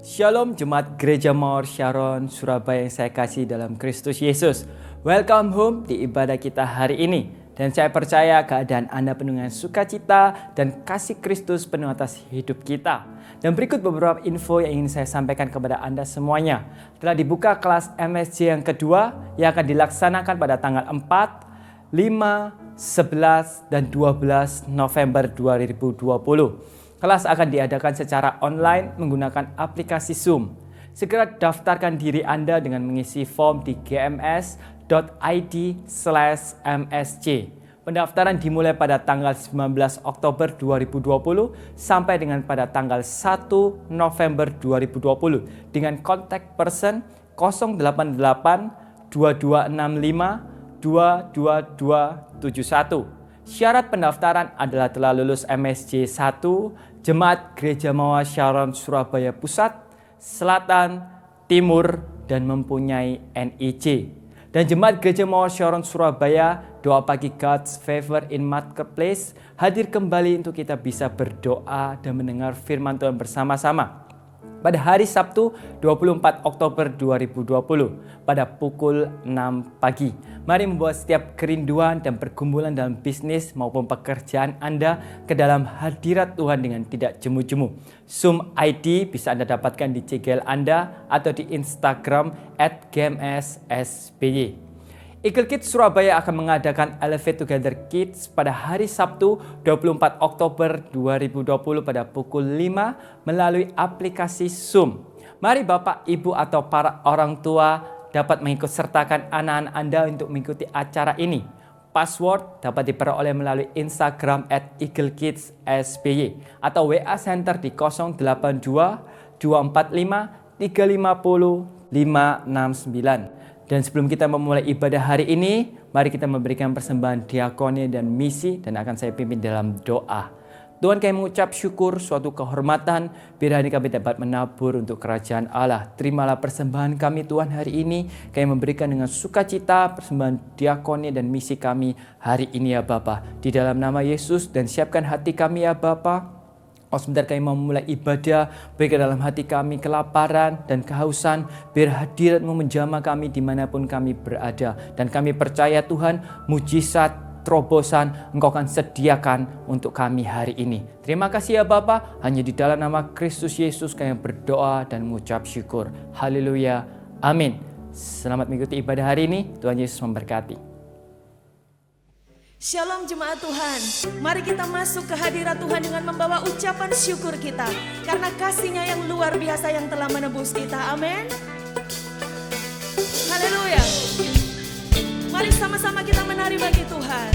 Shalom Jemaat Gereja Mawar Sharon Surabaya yang saya kasih dalam Kristus Yesus. Welcome home di ibadah kita hari ini. Dan saya percaya keadaan Anda penuh dengan sukacita dan kasih Kristus penuh atas hidup kita. Dan berikut beberapa info yang ingin saya sampaikan kepada Anda semuanya. Telah dibuka kelas MSJ yang kedua yang akan dilaksanakan pada tanggal 4, 5, 11, dan 12 November 2020. Kelas akan diadakan secara online menggunakan aplikasi Zoom. Segera daftarkan diri Anda dengan mengisi form di gms.id/msc. Pendaftaran dimulai pada tanggal 19 Oktober 2020 sampai dengan pada tanggal 1 November 2020 dengan kontak person 088 2265 22271. Syarat pendaftaran adalah telah lulus MSJ 1, Jemaat Gereja Mawar Sharon Surabaya Pusat, Selatan, Timur, dan mempunyai NIC. Dan Jemaat Gereja Mawar Sharon Surabaya, doa pagi God's Favor in Marketplace, hadir kembali untuk kita bisa berdoa dan mendengar firman Tuhan bersama-sama. Pada hari Sabtu 24 Oktober 2020 pada pukul 6 pagi. Mari membawa setiap kerinduan dan pergumulan dalam bisnis maupun pekerjaan Anda ke dalam hadirat Tuhan dengan tidak jemu-jemu. Zoom ID bisa Anda dapatkan di CGL Anda atau di Instagram @gmssby. Eagle Kids Surabaya akan mengadakan Elevate Together Kids pada hari Sabtu 24 Oktober 2020 pada pukul 5 melalui aplikasi Zoom. Mari Bapak, Ibu atau para orang tua dapat mengikut sertakan anak-anak Anda untuk mengikuti acara ini. Password dapat diperoleh melalui Instagram @eaglekidsSby atau WA Center di 082 245 350 569. Dan sebelum kita memulai ibadah hari ini, mari kita memberikan persembahan diakoni dan misi dan akan saya pimpin dalam doa. Tuhan, kami mengucap syukur suatu kehormatan biar hari kami dapat menabur untuk kerajaan Allah. Terimalah persembahan kami Tuhan hari ini. Kami memberikan dengan sukacita persembahan diakoni dan misi kami hari ini ya Bapa. Di dalam nama Yesus, dan siapkan hati kami ya Bapa. Sebentar kami mau memulai ibadah, beri ke dalam hati kami kelaparan dan kehausan, biar hadirat-Mu menjamah kami dimanapun kami berada. Dan kami percaya Tuhan, mujizat, terobosan Engkau akan sediakan untuk kami hari ini. Terima kasih ya Bapa, hanya di dalam nama Kristus Yesus kami berdoa dan mengucap syukur. Haleluya, amin. Selamat mengikuti ibadah hari ini, Tuhan Yesus memberkati. Shalom jemaat Tuhan, mari kita masuk ke hadirat Tuhan dengan membawa ucapan syukur kita karena kasih-Nya yang luar biasa yang telah menebus kita, amin. Haleluya. Mari sama-sama kita menari bagi Tuhan.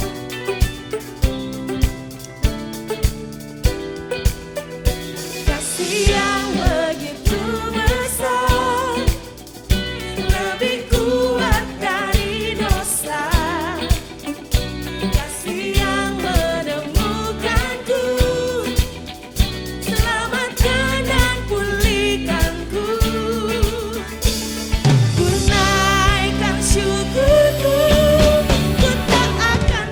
Kasih yang begitu besar, lebih kuat dari dosa. Syukurku, ku tak akan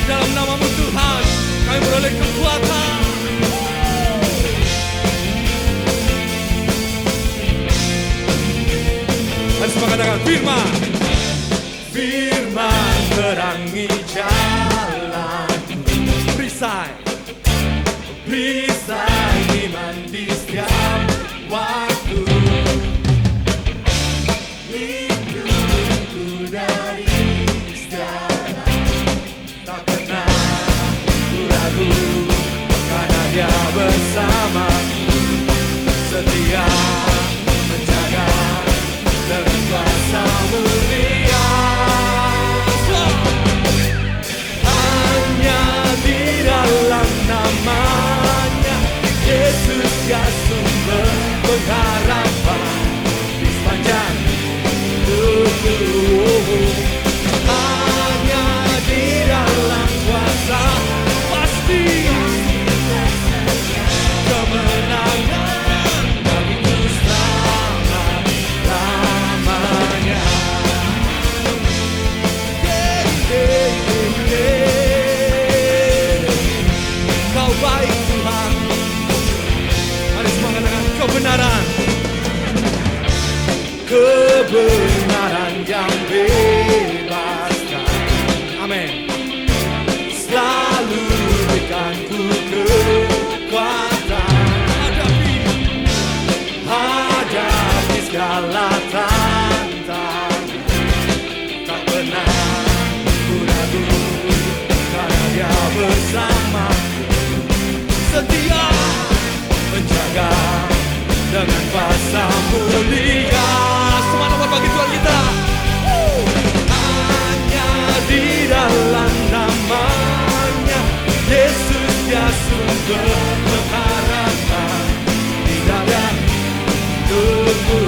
dalam nama-Mu Tuhan kami beroleh kekuatan. Mari semua katakan firman. Firman terangi jalanku, perisai iman di setiap waktu. Lindungku dari segala, tak pernah ku ragu, karena Dia bersamaku, setia menjaga dengan kuasa mulia. Hanya di dalam nama-Nya Yesus ya sumber pengharapan di sepanjang hidupku. Hanya di dalam kuasa pasti kemenangan bagiku selama-lamanya. Kau baik Tuhan. Mari semua katakan kebenaran. Kebenaran yang bebaskan. Amin. Selalu berikanku kekuatan hadapi segala tantangan. Tak pernah ku ragu, karena Dia bersamaku, setia menjaga dengan kuasa mulia. Semangat berbagi Tuhan kita. Hanya di dalam nama-Nya Yesus ya sumber pengharapan di dalam hidupku.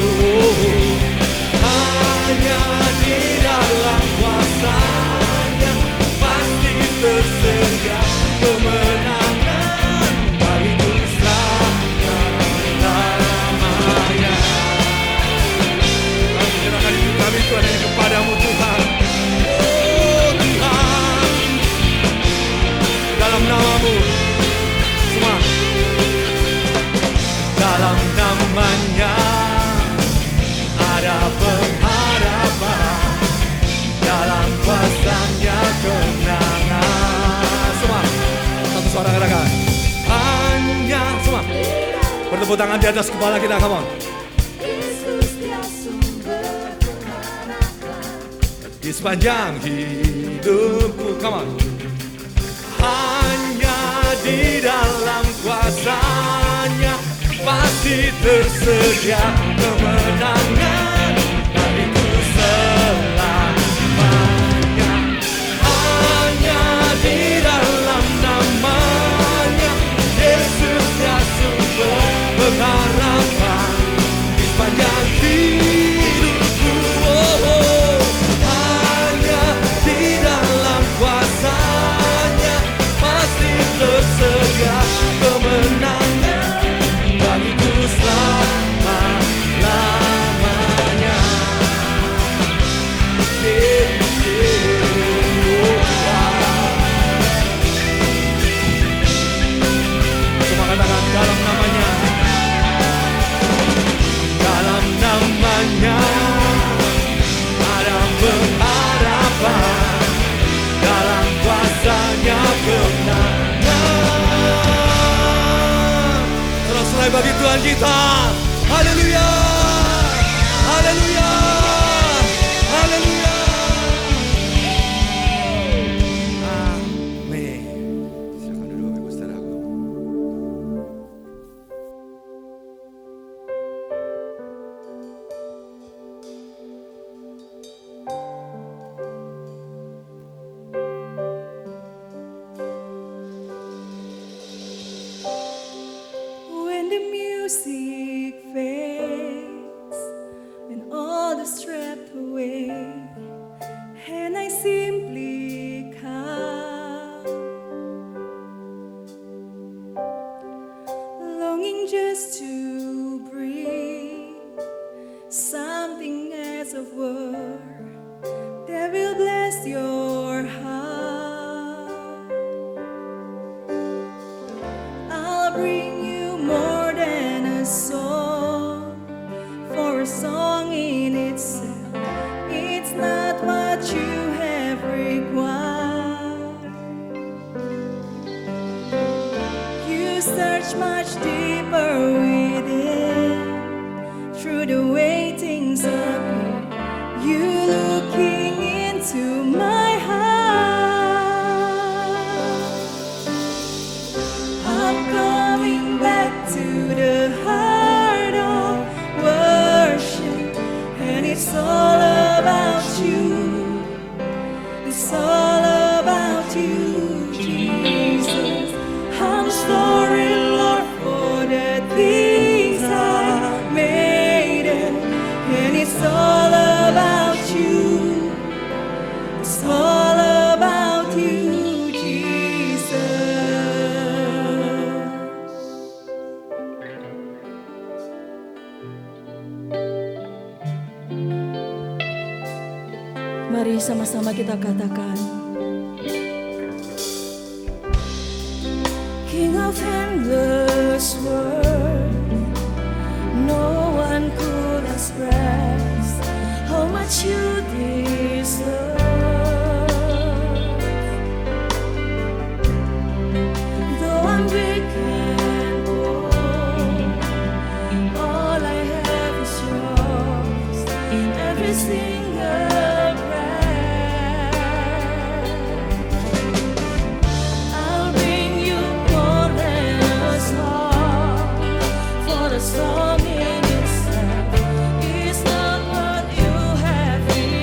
Hanya di dalam kuasa-Nya pasti tersedia kemenangan bagiku selama-lamanya. Kami menyerahkan hidup kami Tuhan hanya kepadamu Tuhan. Oh Tuhan, dalam nama-Mu semua, dalam nama-Nya ada pengharapan, dalam kuasa-Nya kemenangan. Semua satu suara katakan hanya, semua bertepuk tangan di atas kepala kita, come on. Di sepanjang hidupku, come on. Hanya di dalam kuasa-Nya pasti tersedia kemenangan bagiku selamanya. Hanya di dalam nama-Nya Yesus ya sumber pengharapan di sepanjang hidupku. Hanya di dalam kuasa-Nya pasti tersedia kemenangan bagiku selama-lamanya. Semua katakan dalam nama-Nya. Dalam nama-Nya ada pengharapan, dalam kuasa-Nya kemenangan. Teruslah bagi Tuhan kita. Haleluya, haleluya, haleluya. Amin. Silakan duduk Ibu saudaraku. When the music fades and all the stripped away, and I simply come, longing just to breathe something as of word that will bless your heart. much, much deeper within. Through the waitings of you looking into my heart. I'm coming back to the heart of worship, and it's all about you. It's all about you, Jesus. I'm sorry, Lord, for the things I made it, and it's all about you. It's all about you, Jesus. Mari sama-sama kita katakan, King of endless world, no one could express how much you deserve. Though I'm weak and poor, all I have is yours, every single breath. I'll bring you more than a song, for the song in itself is not what you have in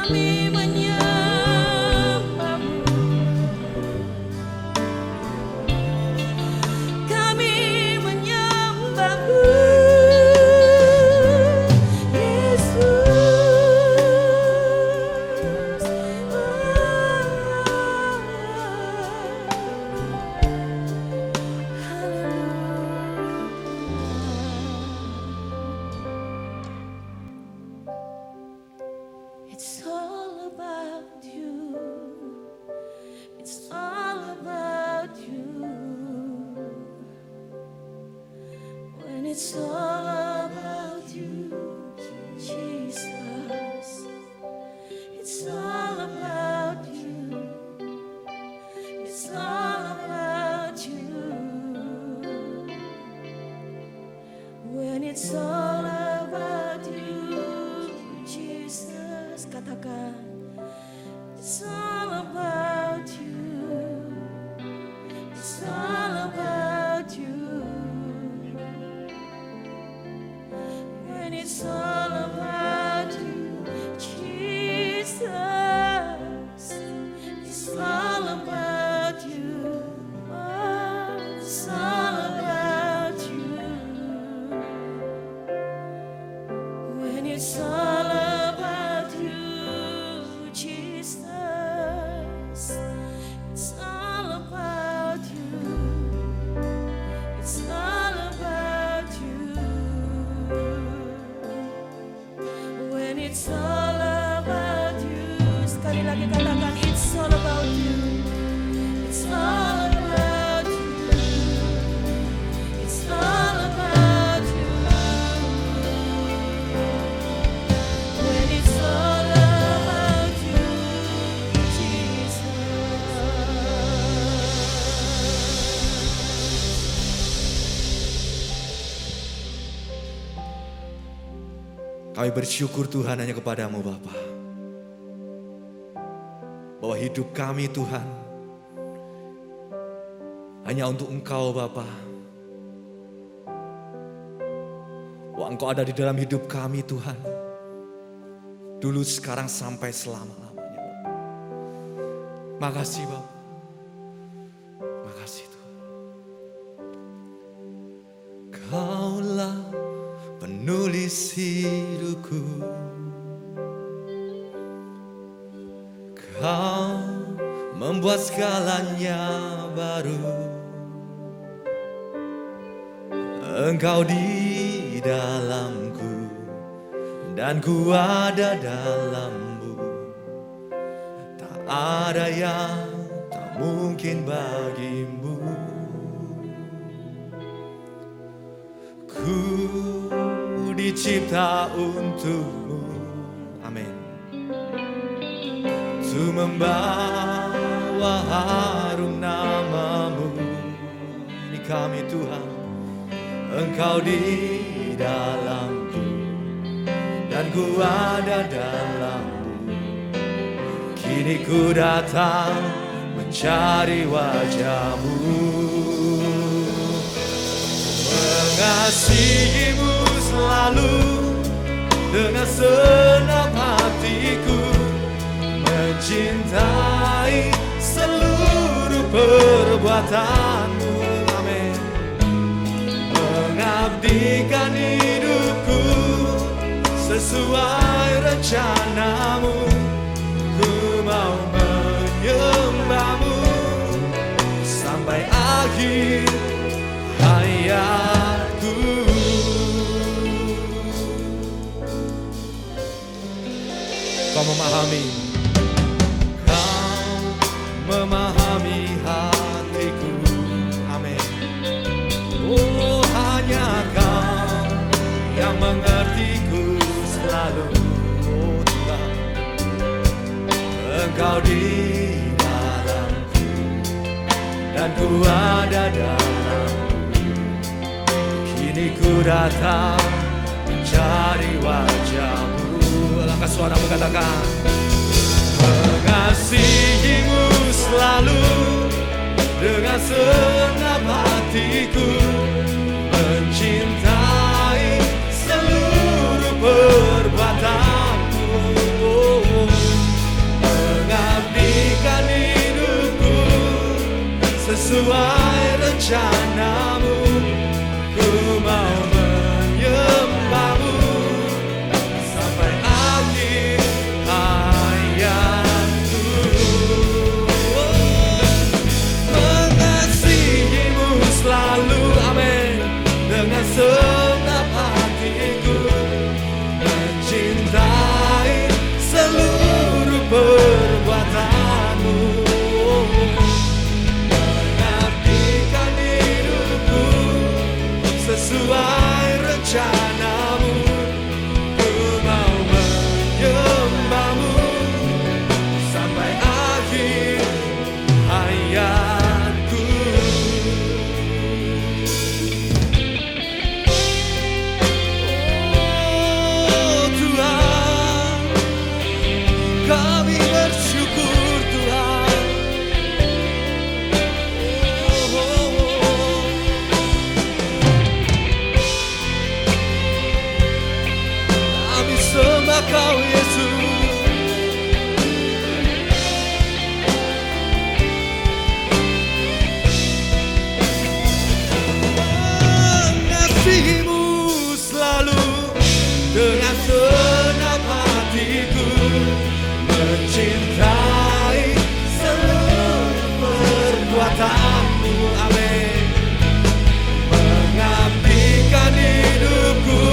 kami menyembah-Mu. Kami menyembah-Mu, Yesus. It's all about you. It's all about you. When it's all about you, Jesus. It's all about you. It's all about you. When it's all about you, Jesus. Katakan, it's all about you. It's all about you. When it's all about you, Jesus. It's all about you. Oh, it's all about you. When it's all about you, Jesus. It's all about you. It's all about you. When it's all about you. Sekali lagi katakan, it's all about you. It's all about you. It's all about you. When it's all about you, Jesus. Kami bersyukur Tuhan hanya kepada-Mu Bapa. Bahwa hidup kami Tuhan hanya untuk Engkau Bapa. Bahwa Engkau ada di dalam hidup kami Tuhan. Dulu, sekarang, sampai selama-lamanya Bapa. Makasih Bapa. Makasih Tuhan. Kaulah penulis hidupku. Kau membuat segalanya baru. Engkau di dalamku dan ku ada dalam-Mu. Tak ada yang tak mungkin bagi-Mu. Ku dicipta untuk-Mu. Amin. Untuk membawa harum nama-Mu. Ini kami Tuhan. Engkau di dalamku dan ku ada dalam-Mu. Kini ku datang mencari wajah-Mu. Mengasihi-Mu selalu dengan senang hatiku. Mencintai seluruh perbuatan-Mu. Amin. Mengabdikan hidupku sesuai rencana-Mu. Ku mau menyembah-Mu sampai akhir hayatku. Kau memahami, Kau memahami hatiku. Amin. Oh, hanya Kau yang mengertiku selalu. Oh Tuhan, Engkau di dalamku dan ku ada dalam-Mu. Kini ku datang mencari wajah-Mu. Angkat suaramu, katakan, mengasihi-Mu selalu dengan senang hatiku. Mencintai seluruh perbuatan-Mu. rencanamu, ku mau menyembahmu sampai akhir hayatku. Oh Tuhan, kami bersyukur Tuhan. Kami sembah Kau Yesus. Mengasihimu selalu dengan senang hatiku, mencintai seluruh perbuatanmu, amin. Mengabdikan hidupku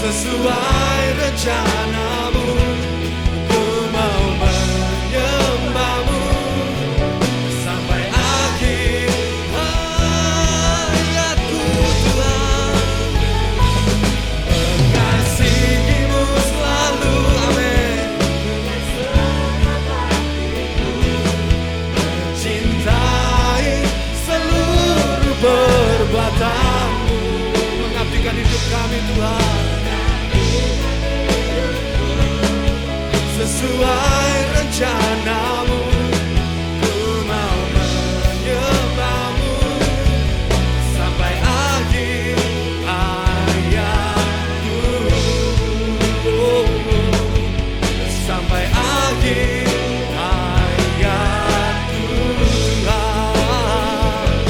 sesuai rencanamu, ku mau menyembahmu sampai akhir hayatku Tuhan. Mengasihimu selalu, amin. Mencintai seluruh perbuatanmu, mengabdikan hidup kami Tuhan sesuai rencanamu, ku mau menyembahmu sampai akhir hayatku. Sampai akhir hayatku Tuhan,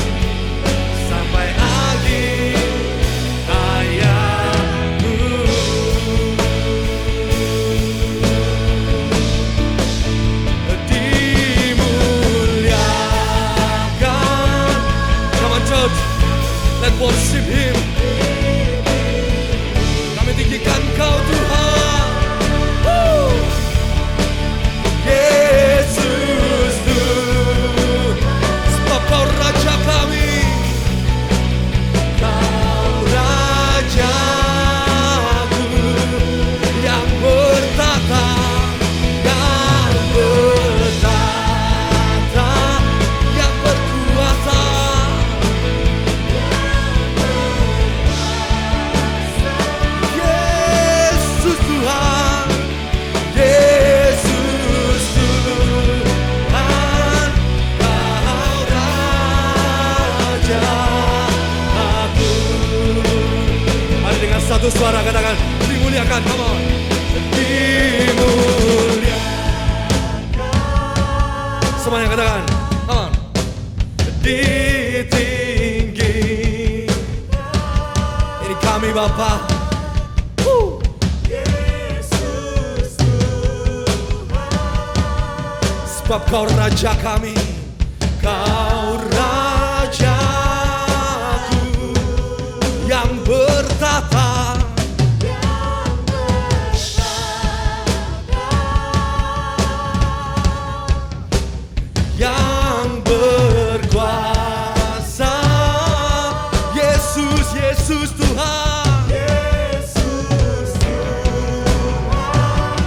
sampai akhir hayatku. Dimuliakan, come on church, let's worship Him. Kami tinggikan Kau Tuhan. Woo! Yesus Tuhan, sebab Kau Raja kami, Kau Rajaku yang bertata, yang bertata, yang berkuasa. Yesus Tuhan, Yesus Tuhan, Kau Raja aku. Mari dengan satu suara katakan, dimuliakan, come on. Dimuliakan. Semuanya katakan, come on. Ditinggi. Ini kami Bapa. Sebab Kau Raja kami, Kau Rajaku yang bertata, yang berkuasa. Yesus, Yesus Tuhan, Yesus Tuhan,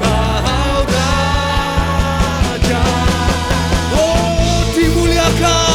Kau Raja. Oh, dimuliakan.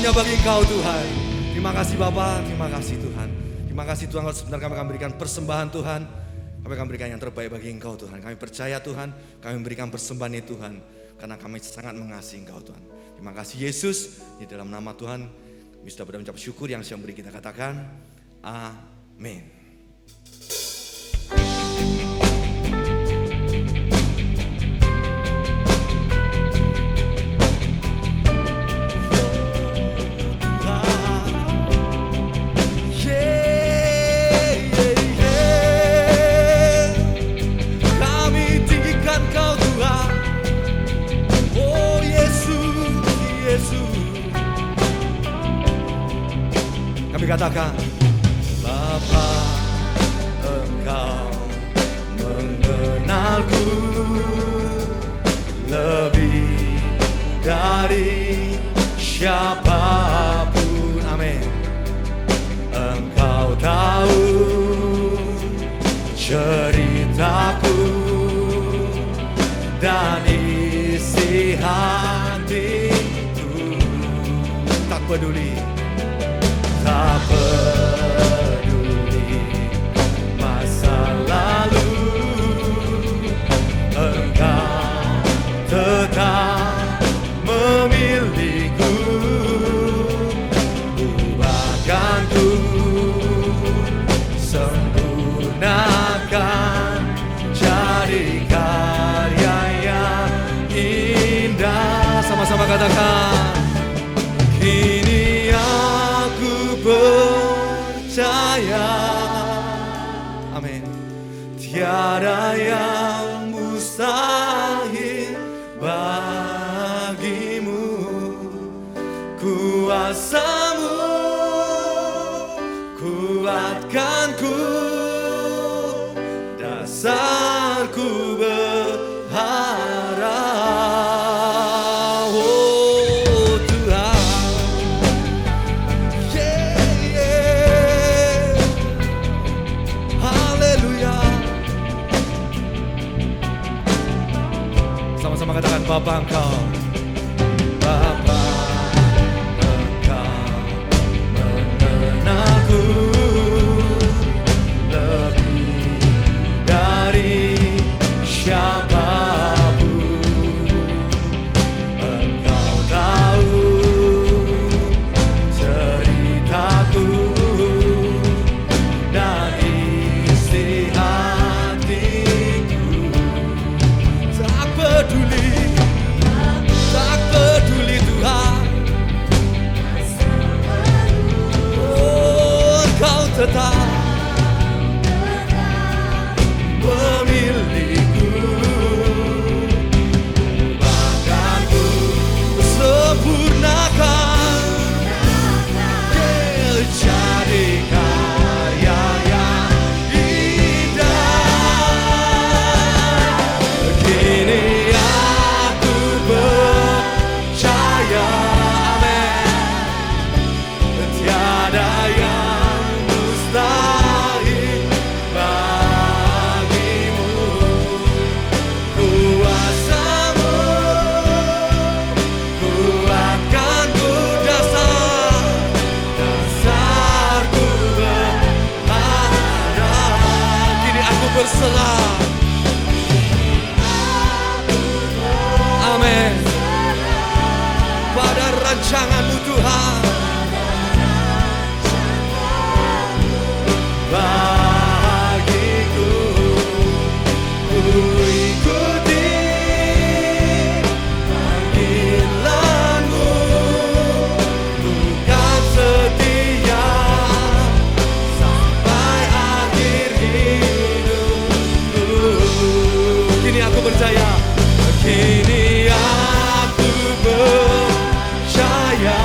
hanya bagi Engkau Tuhan. Terima kasih Bapa, terima kasih Tuhan. Terima kasih Tuhan, kalau sebentar kami akan berikan persembahan Tuhan. Kami akan berikan yang terbaik bagi Engkau Tuhan. Kami percaya Tuhan, kami memberikan persembahan ini Tuhan. Karena kami sangat mengasihi Engkau Tuhan. Terima kasih Yesus, di dalam nama Tuhan kami sudah mengucap syukur yang siang beri kita katakan. Amin. Katakan, Bapa, Engkau mengenalku lebih dari siapapun. Amin. Engkau tahu ceritaku dan isi hatiku. Tak peduli, tak peduli masa lalu, Engkau tetap memiliku. Ubahkan ku, sempurnakan, jadi karya yang indah. Sama-sama katakan, kini aku percaya, amin, tiada yang mustahil bagimu. Kuasamu kuatkanku, dasarku berharap. Sama-sama katakan, Bapa Engkau, Bapa Engkau mengenalku lebih dari siapapun. Engkau tahu ceritaku dan isi hatiku. Tak peduli, tak peduli Tuhan. Oh, Engkau tetap memiliku. Ubahkanku, sempurnakan, jadi karya yang indah. Kini aku percaya, amin, tiada yang mustahil bagimu. Kuasamu kuatkanku, dasarku berharap. Kini aku berserah, amin, pada rancangan-Mu Tuhan. Bagiku, ku ikuti panggilan-Mu, bukan setia sampai akhir hidupku. Kini aku percaya, kini aku percaya,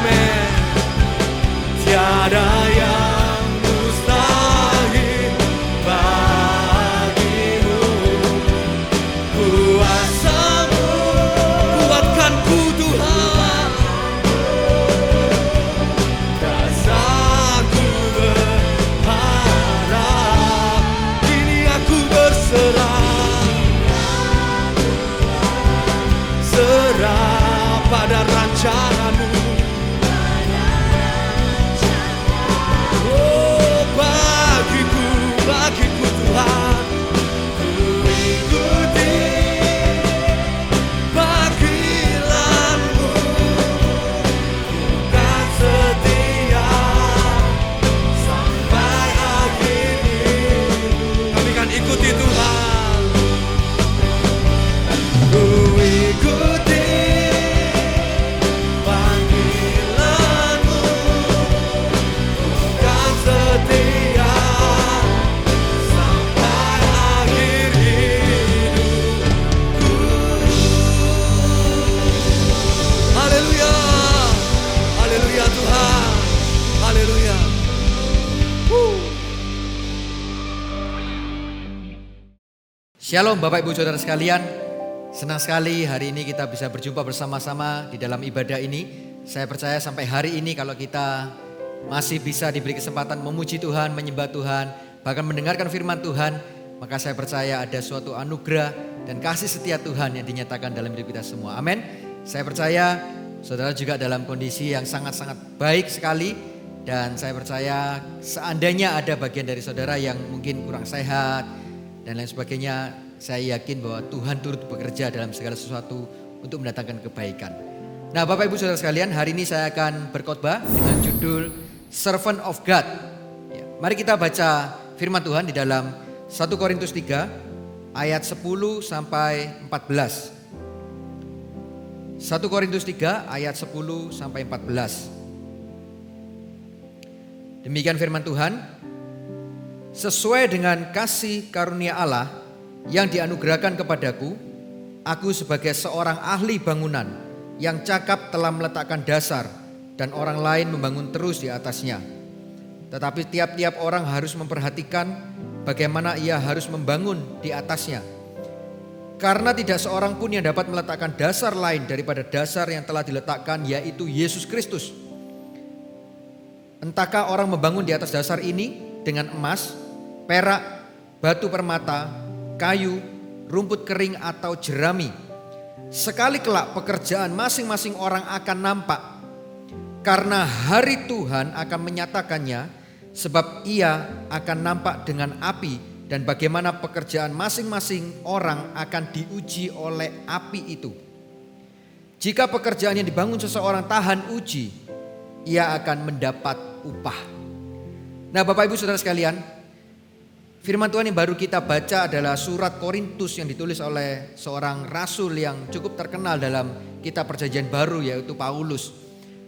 amin, tiada yang mustahil bagimu. Kuasamu kuatkanku Tuhan, dasarku berharap. Kini aku berserah, serah pada rancangan-Mu. Shalom Bapak Ibu Saudara sekalian. Senang sekali hari ini kita bisa berjumpa bersama-sama di dalam ibadah ini. Saya percaya sampai hari ini kalau kita masih bisa diberi kesempatan memuji Tuhan, menyembah Tuhan, bahkan mendengarkan firman Tuhan, maka saya percaya ada suatu anugerah dan kasih setia Tuhan yang dinyatakan dalam hidup kita semua. Amin. Saya percaya saudara juga dalam kondisi yang sangat-sangat baik sekali. Dan saya percaya seandainya ada bagian dari saudara yang mungkin kurang sehat dan lain sebagainya, saya yakin bahwa Tuhan turut bekerja dalam segala sesuatu untuk mendatangkan kebaikan. Nah Bapak Ibu Saudara sekalian, hari ini saya akan berkhotbah dengan judul Servant of God. Ya, mari kita baca firman Tuhan di dalam 1 Korintus 3 ayat 10 sampai 14. 1 Korintus 3 ayat 10 sampai 14. Demikian firman Tuhan. Sesuai dengan kasih karunia Allah yang dianugerahkan kepadaku, aku sebagai seorang ahli bangunan yang cakap telah meletakkan dasar dan orang lain membangun terus di atasnya. Tetapi tiap-tiap orang harus memperhatikan bagaimana ia harus membangun di atasnya. Karena tidak seorang pun yang dapat meletakkan dasar lain daripada dasar yang telah diletakkan, yaitu Yesus Kristus. Entahkah orang membangun di atas dasar ini dengan emas, perak, batu permata, kayu, rumput kering atau jerami. Sekali kelak pekerjaan masing-masing orang akan nampak. Karena hari Tuhan akan menyatakannya, sebab ia akan nampak dengan api, dan bagaimana pekerjaan masing-masing orang akan diuji oleh api itu. Jika pekerjaan yang dibangun seseorang tahan uji, ia akan mendapat upah. Nah Bapak Ibu Saudara sekalian, firman Tuhan yang baru kita baca adalah surat Korintus yang ditulis oleh seorang rasul yang cukup terkenal dalam kitab Perjanjian Baru, yaitu Paulus.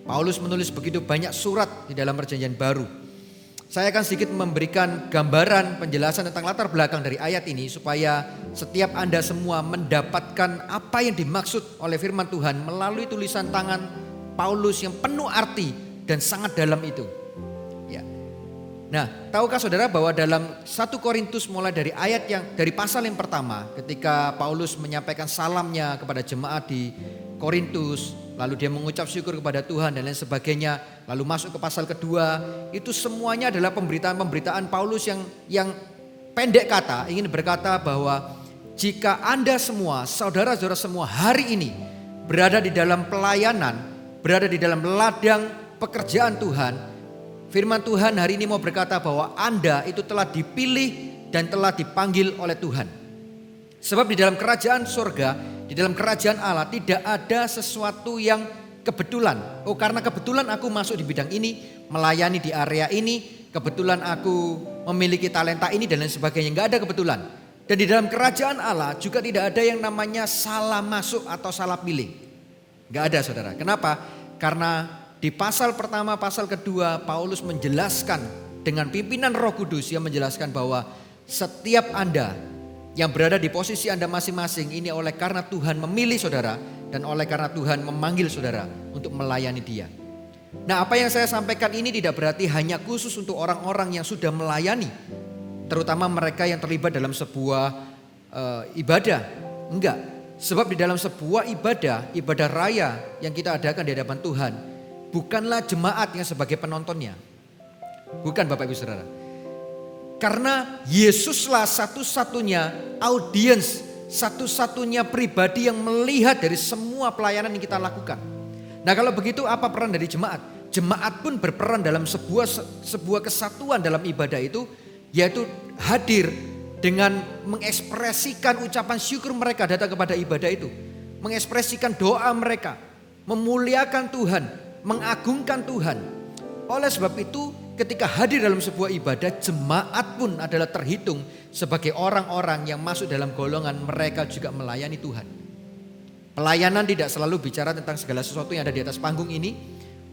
Paulus menulis begitu banyak surat di dalam Perjanjian Baru. Saya akan sedikit memberikan gambaran penjelasan tentang latar belakang dari ayat ini supaya setiap Anda semua mendapatkan apa yang dimaksud oleh firman Tuhan melalui tulisan tangan Paulus yang penuh arti dan sangat dalam itu. Ya. Nah, tahukah saudara bahwa dalam 1 Korintus mulai dari ayat yang dari pasal yang pertama, ketika Paulus menyampaikan salamnya kepada jemaat di Korintus, lalu dia mengucap syukur kepada Tuhan dan lain sebagainya, lalu masuk ke pasal kedua, itu semuanya adalah pemberitaan-pemberitaan Paulus yang pendek kata ingin berkata bahwa jika Anda semua, saudara-saudara semua hari ini berada di dalam pelayanan, berada di dalam ladang pekerjaan Tuhan, firman Tuhan hari ini mau berkata bahwa Anda itu telah dipilih dan telah dipanggil oleh Tuhan. Sebab di dalam kerajaan surga, di dalam kerajaan Allah tidak ada sesuatu yang kebetulan. Oh karena kebetulan aku masuk di bidang ini, melayani di area ini, kebetulan aku memiliki talenta ini dan lain sebagainya. Enggak ada kebetulan. Dan di dalam kerajaan Allah juga tidak ada yang namanya salah masuk atau salah pilih. Enggak ada saudara. Kenapa? Karena di pasal pertama, pasal kedua, Paulus menjelaskan dengan pimpinan Roh Kudus yang menjelaskan bahwa setiap Anda yang berada di posisi Anda masing-masing ini oleh karena Tuhan memilih saudara dan oleh karena Tuhan memanggil saudara untuk melayani Dia. Nah, apa yang saya sampaikan ini tidak berarti hanya khusus untuk orang-orang yang sudah melayani, terutama mereka yang terlibat dalam sebuah ibadah. Enggak, sebab di dalam sebuah ibadah raya yang kita adakan di hadapan Tuhan, bukanlah jemaat yang sebagai penontonnya. Bukan Bapak Ibu Saudara. Karena Yesuslah satu-satunya audiens, satu-satunya pribadi yang melihat dari semua pelayanan yang kita lakukan. Nah kalau begitu apa peran dari jemaat? Jemaat pun berperan dalam sebuah kesatuan dalam ibadah itu, yaitu hadir dengan mengekspresikan ucapan syukur mereka datang kepada ibadah itu. Mengekspresikan doa mereka, memuliakan Tuhan, mengagungkan Tuhan. Oleh sebab itu ketika hadir dalam sebuah ibadah, jemaat pun adalah terhitung sebagai orang-orang yang masuk dalam golongan mereka juga melayani Tuhan. Pelayanan tidak selalu bicara tentang segala sesuatu yang ada di atas panggung ini.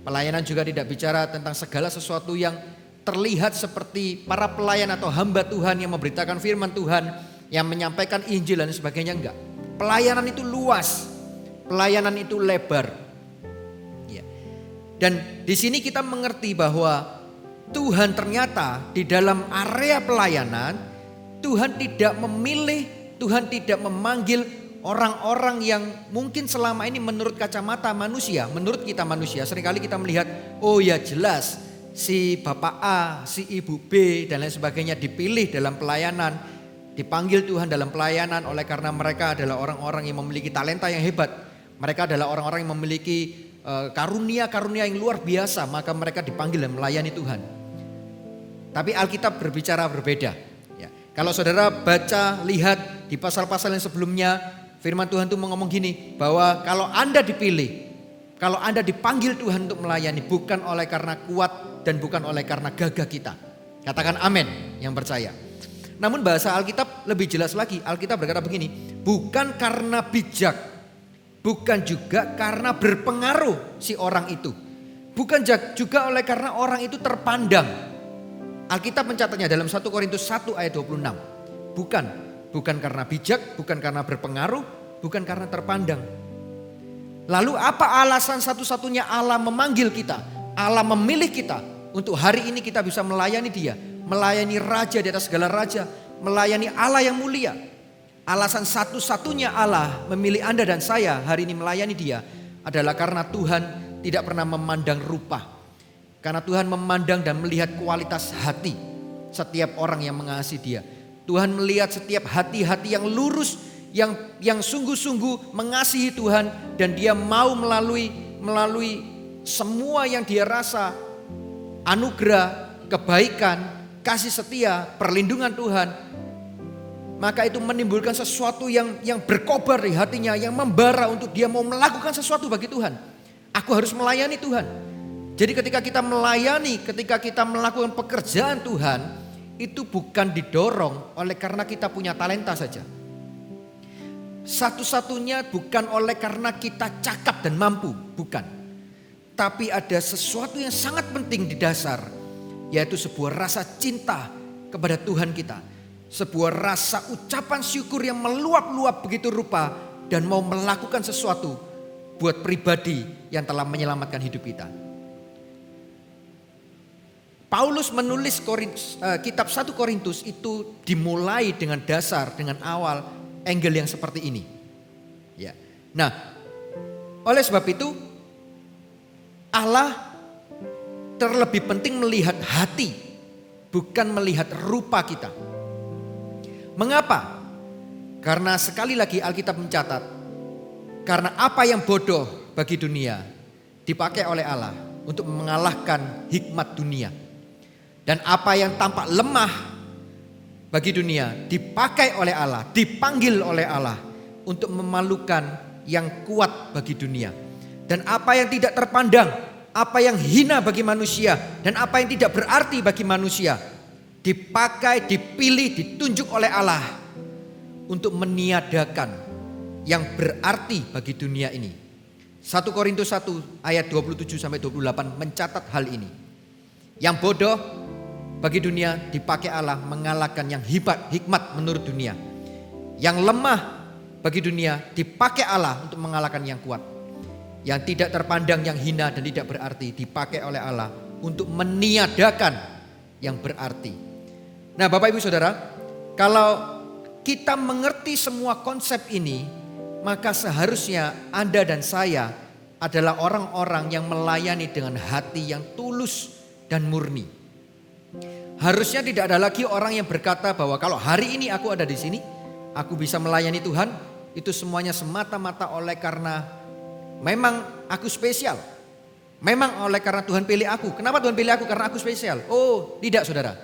Pelayanan juga tidak bicara tentang segala sesuatu yang terlihat seperti para pelayan atau hamba Tuhan yang memberitakan firman Tuhan, yang menyampaikan Injil dan sebagainya. Enggak. Pelayanan itu luas. Pelayanan itu lebar. Dan di sini kita mengerti bahwa Tuhan ternyata di dalam area pelayanan, Tuhan tidak memilih Tuhan tidak memanggil orang-orang yang mungkin selama ini menurut kacamata manusia, menurut kita manusia, seringkali kita melihat, oh ya jelas si Bapak A, si Ibu B dan lain sebagainya dipilih dalam pelayanan, dipanggil Tuhan dalam pelayanan oleh karena mereka adalah orang-orang yang memiliki talenta yang hebat. Mereka adalah orang-orang yang memiliki karunia-karunia yang luar biasa, maka mereka dipanggil dan melayani Tuhan. Tapi Alkitab berbicara berbeda. Ya. Kalau saudara baca, lihat di pasal-pasal yang sebelumnya, firman Tuhan itu ngomong gini, bahwa kalau Anda dipilih, kalau Anda dipanggil Tuhan untuk melayani, bukan oleh karena kuat dan bukan oleh karena gagah kita. Katakan amin yang percaya. Namun bahasa Alkitab lebih jelas lagi. Alkitab berkata begini, bukan karena bijak, bukan juga karena berpengaruh si orang itu, bukan juga oleh karena orang itu terpandang. Alkitab mencatatnya dalam 1 Korintus 1 ayat 26. Bukan karena bijak, bukan karena berpengaruh, bukan karena terpandang. Lalu apa alasan satu-satunya Allah memanggil kita, Allah memilih kita untuk hari ini kita bisa melayani Dia, melayani Raja di atas segala raja, melayani Allah yang mulia. Alasan satu-satunya Allah memilih Anda dan saya hari ini melayani Dia adalah karena Tuhan tidak pernah memandang rupa. Karena Tuhan memandang dan melihat kualitas hati setiap orang yang mengasihi Dia. Tuhan melihat setiap hati-hati yang lurus, yang sungguh-sungguh mengasihi Tuhan, dan dia mau melalui semua yang dia rasa anugerah, kebaikan, kasih setia, perlindungan Tuhan. Maka itu menimbulkan sesuatu yang berkobar di hatinya, yang membara untuk dia mau melakukan sesuatu bagi Tuhan. Aku harus melayani Tuhan. Jadi ketika kita melayani, ketika kita melakukan pekerjaan Tuhan, itu bukan didorong oleh karena kita punya talenta saja. Satu-satunya bukan oleh karena kita cakap dan mampu, bukan. Tapi ada sesuatu yang sangat penting di dasar, yaitu sebuah rasa cinta kepada Tuhan kita. Sebuah rasa ucapan syukur yang meluap-luap begitu rupa dan mau melakukan sesuatu buat pribadi yang telah menyelamatkan hidup kita. Paulus menulis kitab 1 Korintus itu dimulai dengan dasar, dengan awal angle yang seperti ini. Ya. Nah, oleh sebab itu Allah terlebih penting melihat hati, bukan melihat rupa kita. Mengapa? Karena sekali lagi Alkitab mencatat, karena apa yang bodoh bagi dunia dipakai oleh Allah untuk mengalahkan hikmat dunia. Dan apa yang tampak lemah bagi dunia dipakai oleh Allah, dipanggil oleh Allah untuk memalukan yang kuat bagi dunia. Dan apa yang tidak terpandang, apa yang hina bagi manusia, dan apa yang tidak berarti bagi manusia, dipakai, dipilih, ditunjuk oleh Allah untuk meniadakan yang berarti bagi dunia ini. 1 Korintus 1 ayat 27-28 mencatat hal ini. Yang bodoh bagi dunia dipakai Allah mengalahkan yang hikmat menurut dunia. Yang lemah bagi dunia dipakai Allah untuk mengalahkan yang kuat. Yang tidak terpandang, yang hina dan tidak berarti dipakai oleh Allah untuk meniadakan yang berarti. Nah Bapak Ibu Saudara, kalau kita mengerti semua konsep ini, maka seharusnya Anda dan saya adalah orang-orang yang melayani dengan hati yang tulus dan murni. Harusnya tidak ada lagi orang yang berkata bahwa kalau hari ini aku ada di sini, aku bisa melayani Tuhan, itu semuanya semata-mata oleh karena memang aku spesial. Memang oleh karena Tuhan pilih aku. Kenapa Tuhan pilih aku? Karena aku spesial. Oh, tidak saudara.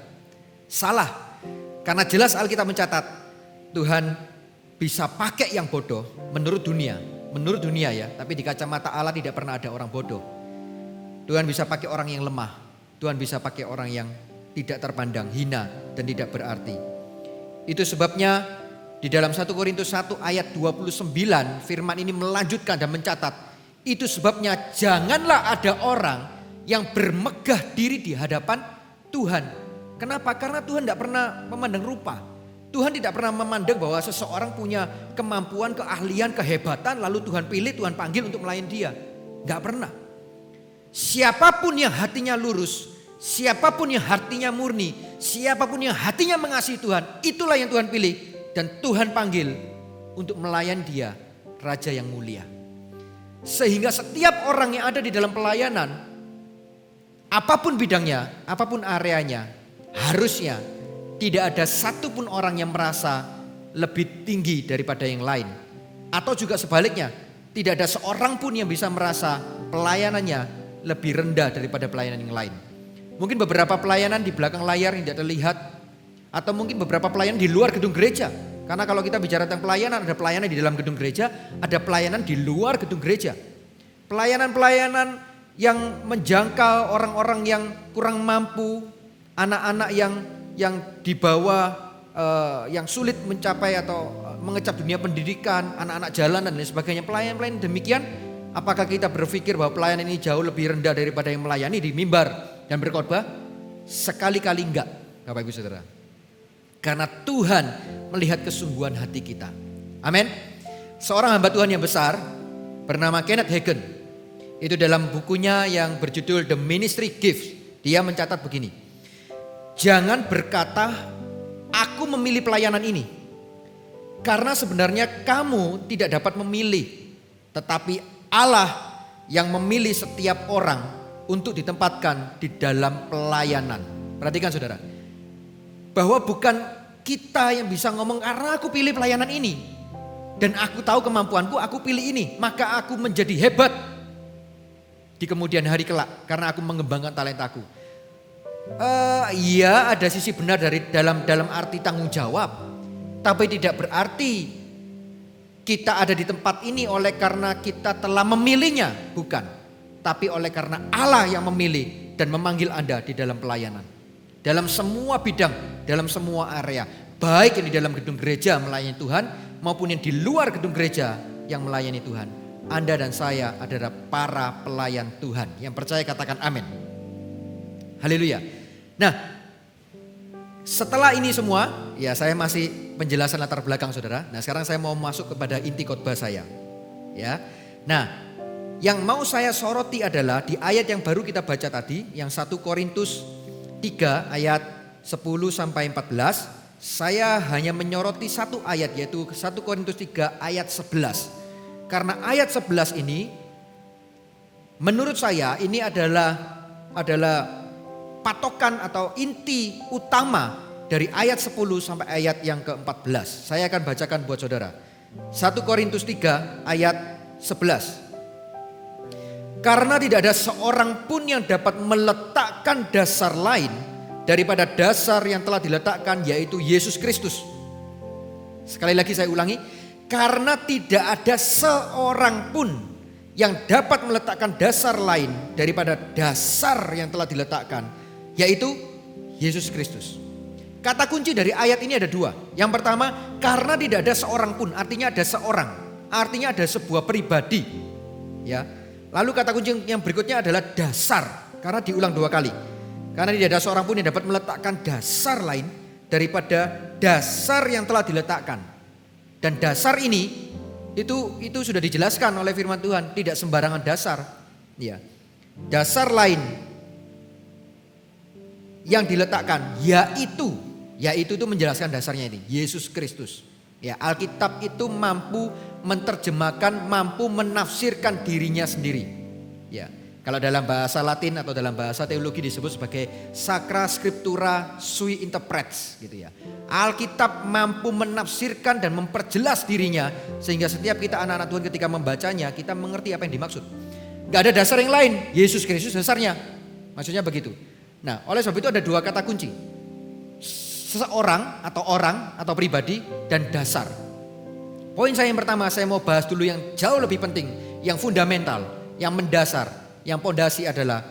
Salah. Karena jelas Alkitab mencatat, Tuhan bisa pakai yang bodoh menurut dunia. Menurut dunia ya, tapi di kacamata Allah tidak pernah ada orang bodoh. Tuhan bisa pakai orang yang lemah. Tuhan bisa pakai orang yang tidak terpandang, hina dan tidak berarti. Itu sebabnya di dalam 1 Korintus 1 ayat 29 firman ini melanjutkan dan mencatat. Itu sebabnya janganlah ada orang yang bermegah diri di hadapan Tuhan. Kenapa? Karena Tuhan tidak pernah memandang rupa. Tuhan tidak pernah memandang bahwa seseorang punya kemampuan, keahlian, kehebatan, lalu Tuhan pilih, Tuhan panggil untuk melayani dia. Tidak pernah. Siapapun yang hatinya lurus, siapapun yang hatinya murni, siapapun yang hatinya mengasihi Tuhan, itulah yang Tuhan pilih dan Tuhan panggil untuk melayani dia, Raja yang mulia. Sehingga setiap orang yang ada di dalam pelayanan, apapun bidangnya, apapun areanya, harusnya tidak ada satupun orang yang merasa lebih tinggi daripada yang lain. Atau juga sebaliknya, tidak ada seorang pun yang bisa merasa pelayanannya lebih rendah daripada pelayanan yang lain. Mungkin beberapa pelayanan di belakang layar yang tidak terlihat, atau mungkin beberapa pelayanan di luar gedung gereja. Karena kalau kita bicara tentang pelayanan, ada pelayanan di dalam gedung gereja, ada pelayanan di luar gedung gereja. Pelayanan-pelayanan yang menjangkau orang-orang yang kurang mampu, anak-anak yang di bawah, yang sulit mencapai atau mengecap dunia pendidikan, anak-anak jalanan dan lain sebagainya. Pelayanan-pelayanan demikian, apakah kita berpikir bahwa pelayanan ini jauh lebih rendah daripada yang melayani di mimbar dan berkhotbah? Sekali-kali enggak, Bapak Ibu Saudara. Karena Tuhan melihat kesungguhan hati kita. Amin. Seorang hamba Tuhan yang besar bernama Kenneth Hagin, itu dalam bukunya yang berjudul The Ministry Gift, dia mencatat begini: jangan berkata aku memilih pelayanan ini, karena sebenarnya kamu tidak dapat memilih, tetapi Allah yang memilih setiap orang untuk ditempatkan di dalam pelayanan. Perhatikan saudara, bahwa bukan kita yang bisa ngomong karena aku pilih pelayanan ini dan aku tahu kemampuanku, aku pilih ini, maka aku menjadi hebat di kemudian hari kelak karena aku mengembangkan talentaku. Iya, ada sisi benar dari dalam arti tanggung jawab, tapi tidak berarti kita ada di tempat ini oleh karena kita telah memilihnya, bukan, tapi oleh karena Allah yang memilih dan memanggil Anda di dalam pelayanan. Dalam semua bidang, dalam semua area, baik yang di dalam gedung gereja melayani Tuhan maupun yang di luar gedung gereja yang melayani Tuhan. Anda dan saya adalah para pelayan Tuhan. Yang percaya katakan amin. Haleluya. Nah, setelah ini semua, ya saya masih penjelasan latar belakang saudara. Nah sekarang saya mau masuk kepada inti khotbah saya. Ya, nah yang mau saya soroti adalah di ayat yang baru kita baca tadi, yang 1 Korintus 3 ayat 10 sampai 14, saya hanya menyoroti satu ayat, yaitu 1 Korintus 3 ayat 11. Karena ayat 11 ini menurut saya ini adalah patokan atau inti utama dari ayat 10 sampai ayat yang ke-14. Saya akan bacakan buat saudara. 1 Korintus 3 ayat 11. Karena tidak ada seorang pun yang dapat meletakkan dasar lain daripada dasar yang telah diletakkan, yaitu Yesus Kristus. Sekali lagi saya ulangi, karena tidak ada seorang pun yang dapat meletakkan dasar lain daripada dasar yang telah diletakkan, yaitu Yesus Kristus. Kata kunci dari ayat ini ada dua. Yang pertama, karena tidak ada seorang pun, artinya ada seorang, artinya ada sebuah pribadi. Ya. Lalu kata kunci yang berikutnya adalah dasar, karena diulang dua kali. Karena tidak ada seorang pun yang dapat meletakkan dasar lain daripada dasar yang telah diletakkan. Dan dasar ini itu sudah dijelaskan oleh firman Tuhan, tidak sembarangan dasar. Ya. Dasar lain yang diletakkan yaitu itu menjelaskan dasarnya ini, Yesus Kristus. Ya, Alkitab itu mampu menerjemahkan, mampu menafsirkan dirinya sendiri. Ya, kalau dalam bahasa Latin atau dalam bahasa teologi disebut sebagai Sacra Scriptura sui interprets, gitu ya. Alkitab mampu menafsirkan dan memperjelas dirinya sehingga setiap kita anak-anak Tuhan ketika membacanya kita mengerti apa yang dimaksud. Gak ada dasar yang lain, Yesus Kristus dasarnya. Maksudnya begitu. Nah, oleh sebab itu ada dua kata kunci. Seseorang atau orang atau pribadi dan dasar. Poin saya yang pertama, saya mau bahas dulu yang jauh lebih penting, yang fundamental, yang mendasar, yang pondasi adalah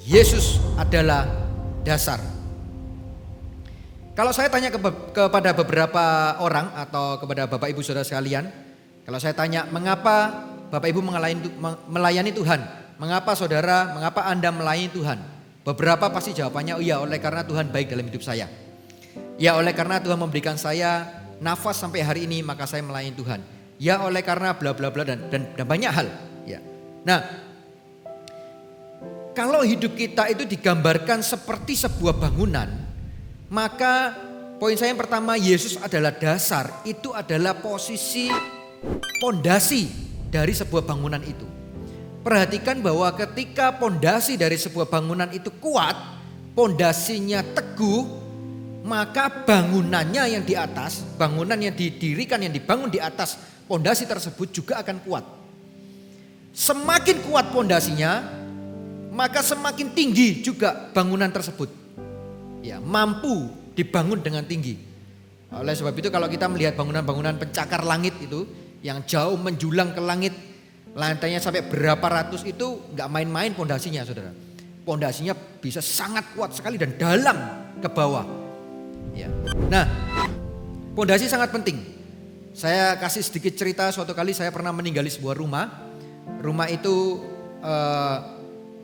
Yesus adalah dasar. Kalau saya tanya kepada beberapa orang atau kepada Bapak Ibu Saudara sekalian, kalau saya tanya mengapa Bapak Ibu melayani Tuhan, mengapa saudara, mengapa Anda melayani Tuhan? Beberapa pasti jawabannya, iya oleh karena Tuhan baik dalam hidup saya. Ya oleh karena Tuhan memberikan saya nafas sampai hari ini maka saya melayani Tuhan. Ya oleh karena bla bla bla dan banyak hal. Ya. Nah, kalau hidup kita itu digambarkan seperti sebuah bangunan, maka Poin saya yang pertama, Yesus adalah dasar. Itu adalah posisi pondasi dari sebuah bangunan itu. Perhatikan bahwa ketika pondasi dari sebuah bangunan itu kuat, pondasinya teguh, maka bangunannya yang di atas, bangunan yang didirikan, yang dibangun di atas pondasi tersebut juga akan kuat. Semakin kuat pondasinya, maka semakin tinggi juga bangunan tersebut. Ya, mampu dibangun dengan tinggi. Oleh sebab itu kalau kita melihat bangunan-bangunan pencakar langit itu yang jauh menjulang ke langit, lantainya sampai berapa ratus, itu nggak main-main pondasinya, saudara. Pondasinya bisa sangat kuat sekali dan dalam ke bawah. Ya. Nah, pondasi sangat penting. Saya kasih sedikit cerita. Suatu kali saya pernah meninggali sebuah rumah. Rumah itu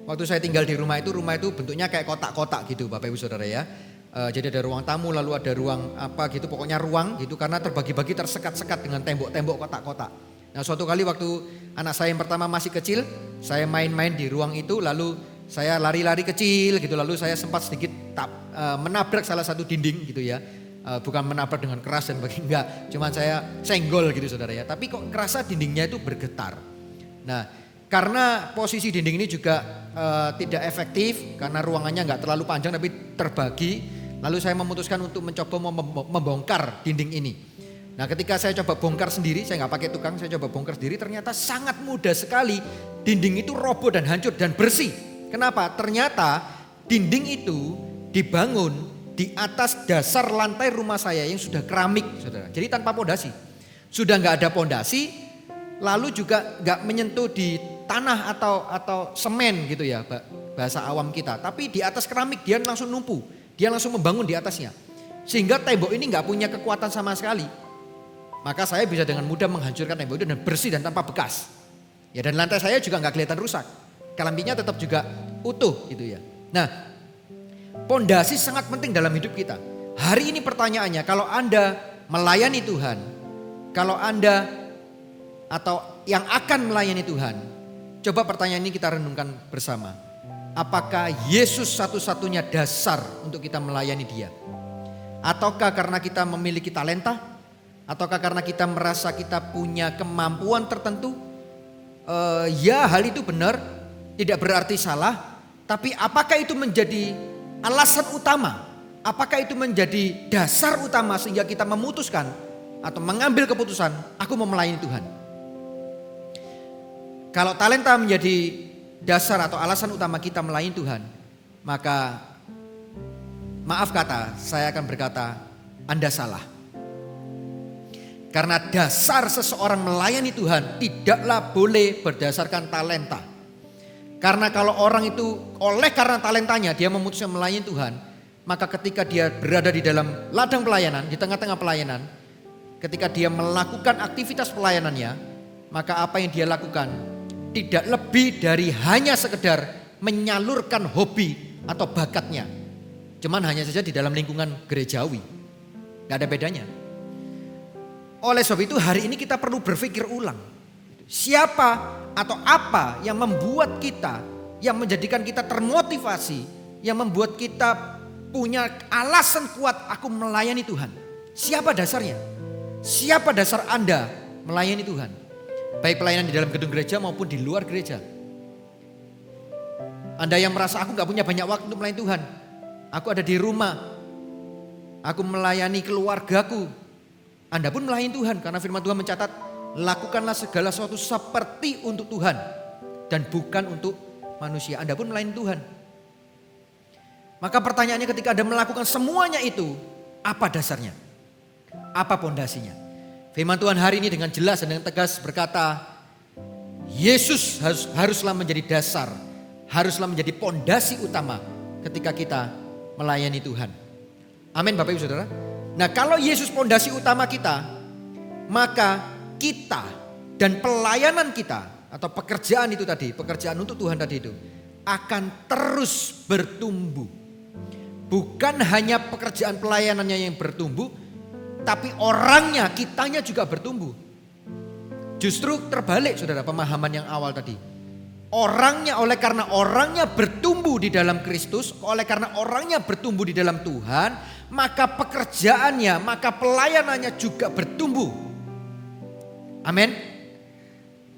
waktu saya tinggal di rumah itu bentuknya kayak kotak-kotak gitu, Bapak Ibu Saudara ya. Jadi ada ruang tamu, lalu ada ruang apa gitu, pokoknya ruang gitu, karena terbagi-bagi, tersekat-sekat dengan tembok-tembok kotak-kotak. Nah, suatu kali waktu anak saya yang pertama masih kecil, saya main-main di ruang itu, lalu saya lari-lari kecil gitu, lalu saya sempat sedikit menabrak salah satu dinding gitu ya. Bukan menabrak dengan keras dan enggak, cuman saya senggol gitu, saudara ya. Tapi kok kerasa dindingnya itu bergetar. Nah, karena posisi dinding ini juga tidak efektif, karena ruangannya enggak terlalu panjang tapi terbagi. Lalu saya memutuskan untuk mencoba membongkar dinding ini. Nah, ketika saya coba bongkar sendiri, saya nggak pakai tukang, saya coba bongkar sendiri, ternyata sangat mudah sekali dinding itu roboh dan hancur dan bersih. Kenapa? Ternyata dinding itu dibangun di atas dasar lantai rumah saya yang sudah keramik, saudara. Jadi tanpa pondasi, sudah nggak ada pondasi, lalu juga nggak menyentuh di tanah atau semen gitu ya, bahasa awam kita. Tapi di atas keramik dia langsung numpu, dia langsung membangun di atasnya, sehingga tembok ini nggak punya kekuatan sama sekali. Maka saya bisa dengan mudah menghancurkan tembok itu dan bersih dan tanpa bekas. Ya, dan lantai saya juga nggak kelihatan rusak. Kelambinya tetap juga utuh gitu ya. Nah, pondasi sangat penting dalam hidup kita. Hari ini pertanyaannya, kalau Anda melayani Tuhan, kalau Anda atau yang akan melayani Tuhan, coba pertanyaan ini kita renungkan bersama. Apakah Yesus satu-satunya dasar untuk kita melayani Dia? Ataukah karena kita memiliki talenta? Ataukah karena kita merasa kita punya kemampuan tertentu? Ya, hal itu benar, tidak berarti salah. Tapi apakah itu menjadi alasan utama? Apakah itu menjadi dasar utama sehingga kita memutuskan atau mengambil keputusan, aku mau melayani Tuhan? Kalau talenta menjadi dasar atau alasan utama kita melayani Tuhan, maka maaf kata, saya akan berkata, Anda salah. Karena dasar seseorang melayani Tuhan tidaklah boleh berdasarkan talenta. Karena kalau orang itu karena talentanya dia memutuskan melayani Tuhan, maka ketika dia berada di dalam ladang pelayanan, di tengah-tengah pelayanan, ketika dia melakukan aktivitas pelayanannya, maka apa yang dia lakukan tidak lebih dari hanya sekedar menyalurkan hobi atau bakatnya. Cuman hanya saja di dalam lingkungan gerejawi. Gak ada bedanya. Oleh sebab itu hari ini kita perlu berpikir ulang. Siapa atau apa yang membuat kita, yang menjadikan kita termotivasi, yang membuat kita punya alasan kuat aku melayani Tuhan. Siapa dasarnya? Siapa dasar Anda melayani Tuhan? Baik pelayanan di dalam gedung gereja maupun di luar gereja. Anda yang merasa aku gak punya banyak waktu untuk melayani Tuhan. Aku ada di rumah. Aku melayani keluargaku. Anda pun melayani Tuhan karena firman Tuhan mencatat, lakukanlah segala sesuatu seperti untuk Tuhan dan bukan untuk manusia. Anda pun melayani Tuhan. Maka pertanyaannya, ketika Anda melakukan semuanya itu, apa dasarnya? Apa pondasinya? Firman Tuhan hari ini dengan jelas dan dengan tegas berkata, Yesus haruslah menjadi dasar, haruslah menjadi pondasi utama ketika kita melayani Tuhan. Amin Bapak Ibu Saudara. Nah, kalau Yesus pondasi utama kita, maka kita dan pelayanan kita atau pekerjaan itu tadi, pekerjaan untuk Tuhan tadi itu akan terus bertumbuh. Bukan hanya pekerjaan pelayanannya yang bertumbuh, tapi orangnya, kitanya juga bertumbuh. Justru terbalik saudara pemahaman yang awal tadi. Orangnya, oleh karena orangnya bertumbuh di dalam Kristus, oleh karena orangnya bertumbuh di dalam Tuhan, maka pekerjaannya, maka pelayanannya juga bertumbuh. Amin.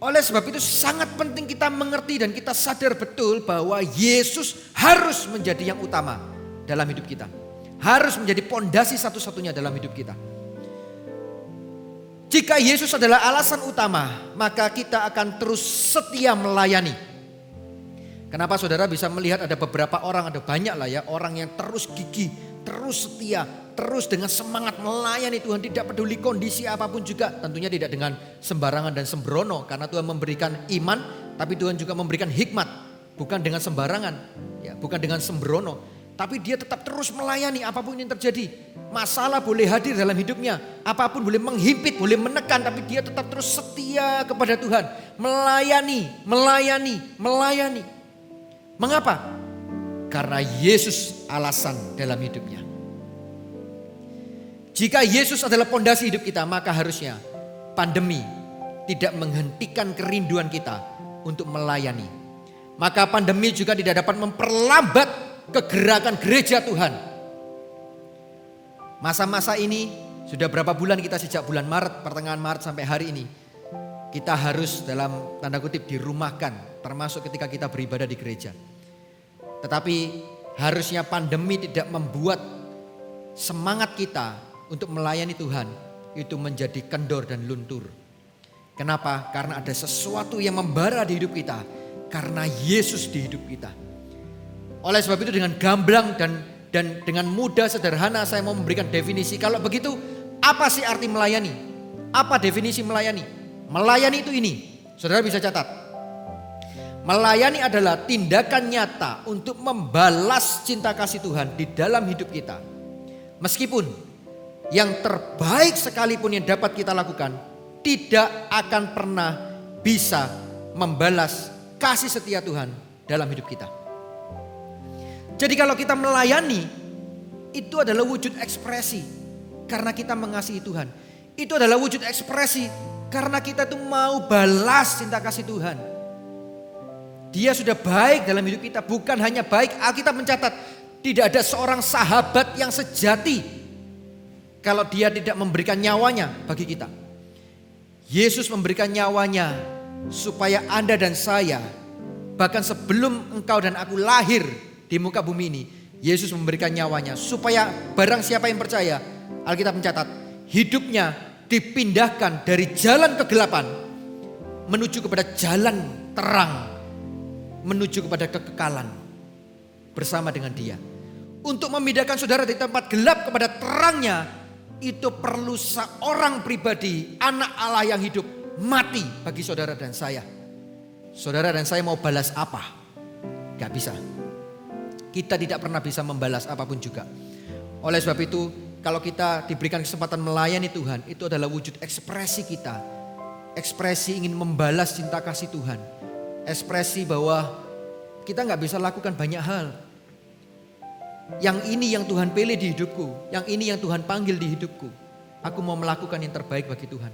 Oleh sebab itu sangat penting kita mengerti dan kita sadar betul bahwa Yesus harus menjadi yang utama dalam hidup kita. Harus menjadi pondasi satu-satunya dalam hidup kita. Jika Yesus adalah alasan utama, maka kita akan terus setia melayani. Kenapa saudara bisa melihat ada beberapa orang, ada banyak lah ya, orang yang terus gigih, terus setia, terus dengan semangat melayani Tuhan, tidak peduli kondisi apapun juga. Tentunya tidak dengan sembarangan dan sembrono, karena Tuhan memberikan iman, tapi Tuhan juga memberikan hikmat. Bukan dengan sembarangan, ya, bukan dengan sembrono. Tapi dia tetap terus melayani apapun yang terjadi. Masalah boleh hadir dalam hidupnya. Apapun boleh menghimpit, boleh menekan. Tapi dia tetap terus setia kepada Tuhan. Melayani. Mengapa? Karena Yesus alasan dalam hidupnya. Jika Yesus adalah pondasi hidup kita, maka harusnya pandemi tidak menghentikan kerinduan kita untuk melayani. Maka pandemi juga tidak dapat memperlambat kegerakan gereja Tuhan. Masa-masa ini sudah berapa bulan kita sejak bulan Maret, pertengahan Maret sampai hari ini. Kita harus dalam tanda kutip dirumahkan, termasuk ketika kita beribadah di gereja. Tetapi harusnya pandemi tidak membuat semangat kita untuk melayani Tuhan itu menjadi kendor dan luntur. Kenapa? Karena ada sesuatu yang membara di hidup kita. Karena Yesus di hidup kita. Oleh sebab itu dengan gamblang dan dengan mudah sederhana saya mau memberikan definisi. Kalau begitu apa sih arti melayani? Apa definisi melayani? Melayani itu ini. Saudara bisa catat. Melayani adalah tindakan nyata untuk membalas cinta kasih Tuhan di dalam hidup kita. Meskipun yang terbaik sekalipun yang dapat kita lakukan tidak akan pernah bisa membalas kasih setia Tuhan dalam hidup kita. Jadi kalau kita melayani, itu adalah wujud ekspresi karena kita mengasihi Tuhan. Itu adalah wujud ekspresi karena kita tuh mau balas cinta kasih Tuhan. Dia sudah baik dalam hidup kita, bukan hanya baik. Alkitab mencatat tidak ada seorang sahabat yang sejati kalau dia tidak memberikan nyawanya bagi kita. Yesus memberikan nyawanya supaya Anda dan saya, bahkan sebelum engkau dan aku lahir di muka bumi ini, Yesus memberikan nyawanya supaya barang siapa yang percaya, Alkitab mencatat, hidupnya dipindahkan dari jalan kegelapan menuju kepada jalan terang, menuju kepada kekekalan bersama dengan Dia. Untuk memindahkan saudara dari tempat gelap kepada terangnya, itu perlu seorang pribadi, anak Allah yang hidup, mati bagi saudara dan saya. Saudara dan saya mau balas apa? Gak bisa. Kita tidak pernah bisa membalas apapun juga. Oleh sebab itu, kalau kita diberikan kesempatan melayani Tuhan, itu adalah wujud ekspresi kita. Ekspresi ingin membalas cinta kasih Tuhan. Ekspresi bahwa kita gak bisa lakukan banyak hal. Yang ini yang Tuhan pilih di hidupku. Yang ini yang Tuhan panggil di hidupku. Aku mau melakukan yang terbaik bagi Tuhan.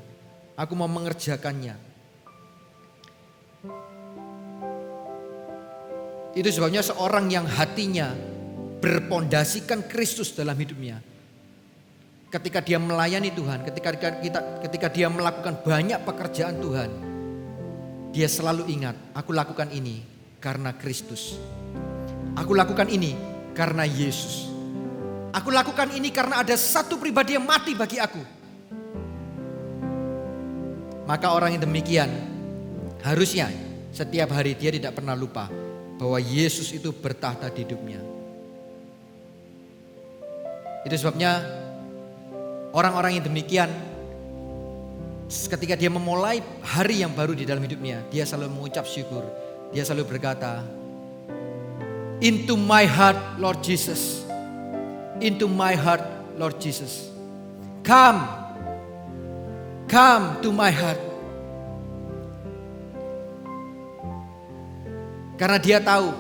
Aku mau mengerjakannya. Itu sebabnya seorang yang hatinya berpondasikan Kristus dalam hidupnya, ketika dia melayani Tuhan, ketika dia melakukan banyak pekerjaan Tuhan, dia selalu ingat, aku lakukan ini karena Kristus. Aku lakukan ini karena Yesus. Aku lakukan ini karena ada satu pribadi yang mati bagi aku. Maka orang yang demikian harusnya setiap hari dia tidak pernah lupa bahwa Yesus itu bertahta di hidupnya. Itu sebabnya orang-orang yang demikian, ketika dia memulai hari yang baru di dalam hidupnya, dia selalu mengucap syukur. Dia selalu berkata, "Into my heart, Lord Jesus. Into my heart, Lord Jesus. Come to my heart." Karena dia tahu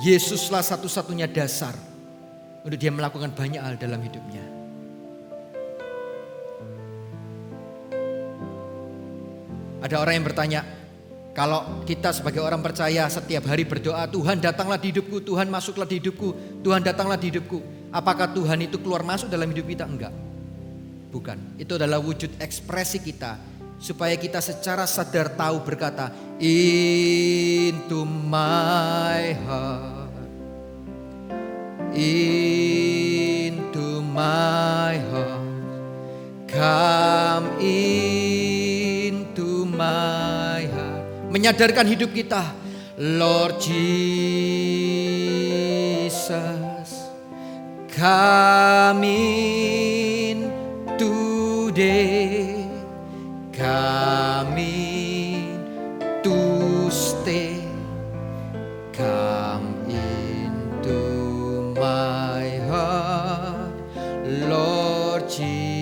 Yesuslah satu-satunya dasar untuk dia melakukan banyak hal dalam hidupnya. Ada orang yang bertanya, Kalau kita sebagai orang percaya setiap hari berdoa, Tuhan datanglah di hidupku, Tuhan masuklah di hidupku, Tuhan datanglah di hidupku. Apakah Tuhan itu keluar masuk dalam hidup kita? Enggak. Bukan. Itu adalah wujud ekspresi kita. Supaya kita secara sadar tahu berkata, into my heart, into my heart, come into my heart. Menyadarkan hidup kita, Lord Jesus, come in today, come in to stay, come into my heart, Lord Jesus.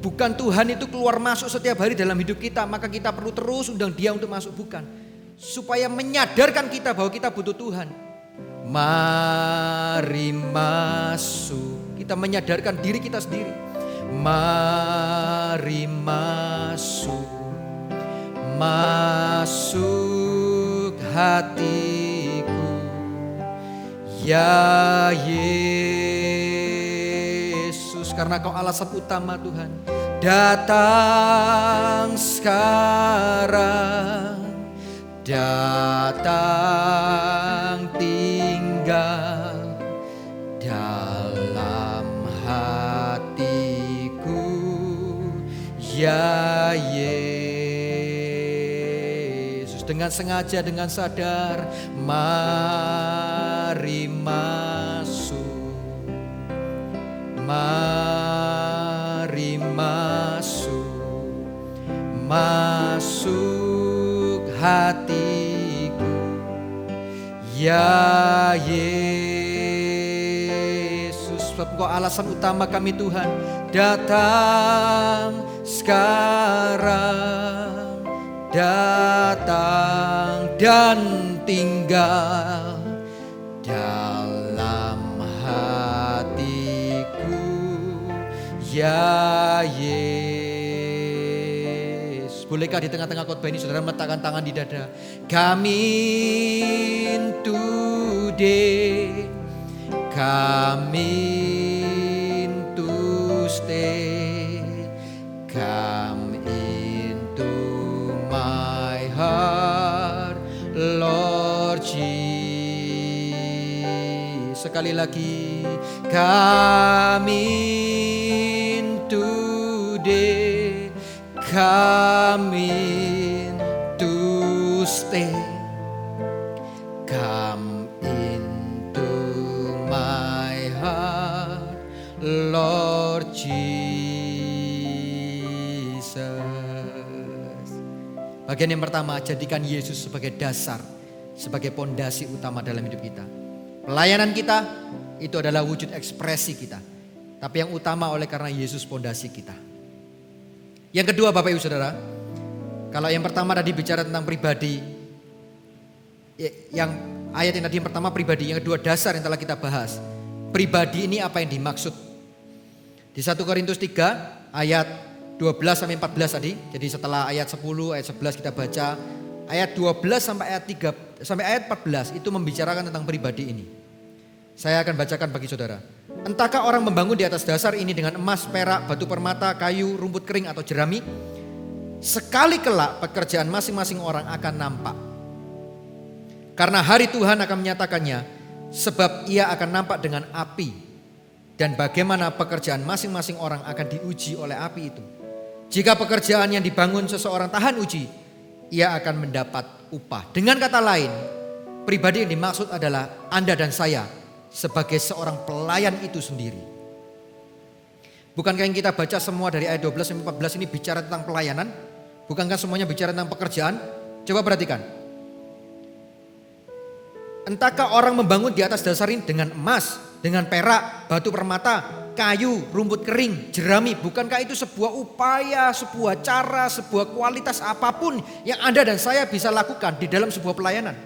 Bukan Tuhan itu keluar masuk setiap hari dalam hidup kita, maka kita perlu terus undang Dia untuk masuk, bukan. Supaya menyadarkan kita bahwa kita butuh Tuhan. Mari masuk. Kita menyadarkan diri kita sendiri. Mari masuk. Masuk hatiku. Ya Yesus, karena Kau alasan utama Tuhan. Datang sekarang, datang tinggal dalam hatiku, ya Yesus. Dengan sengaja, dengan sadar, mari masuk, mari masuk, masuk hatiku, ya Yesus. Sebab Engkau alasan utama kami Tuhan. Datang sekarang, datang dan tinggal dalam hatiku, ya Yesus. Bolehkah di tengah-tengah khotbah ini saudara meletakkan tangan di dada? Come in today, come in to stay, come into my heart, Lord Jesus. Sekali lagi, come in today, come in to stay, come into my heart, Lord Jesus. Bagian yang pertama, jadikan Yesus sebagai dasar, sebagai pondasi utama dalam hidup kita. Pelayanan kita itu adalah wujud ekspresi kita. Tapi yang utama oleh karena Yesus pondasi kita. Yang kedua Bapak Ibu Saudara, kalau yang pertama tadi bicara tentang pribadi, yang ayat yang tadi yang pertama pribadi, yang kedua dasar yang telah kita bahas. Pribadi ini apa yang dimaksud? Di 1 Korintus 3 ayat 12 sampai 14 tadi. Jadi setelah ayat 10, ayat 11 kita baca ayat 12 sampai ayat 3 sampai ayat 14 itu membicarakan tentang pribadi ini. Saya akan bacakan bagi saudara. Entahkah orang membangun di atas dasar ini dengan emas, perak, batu permata, kayu, rumput kering atau jerami? Sekali kelak pekerjaan masing-masing orang akan nampak. Karena hari Tuhan akan menyatakannya, sebab ia akan nampak dengan api. Dan bagaimana pekerjaan masing-masing orang akan diuji oleh api itu. Jika pekerjaan yang dibangun seseorang tahan uji, ia akan mendapat upah. Dengan kata lain, pribadi yang dimaksud adalah Anda dan saya sebagai seorang pelayan itu sendiri. Bukankah yang kita baca semua dari ayat 12 sampai 14 ini bicara tentang pelayanan? Bukankah semuanya bicara tentang pekerjaan? Coba perhatikan. Entahkah orang membangun di atas dasar ini dengan emas, dengan perak, batu permata, kayu, rumput kering, jerami. Bukankah itu sebuah upaya, sebuah cara, sebuah kualitas apapun yang Anda dan saya bisa lakukan di dalam sebuah pelayanan?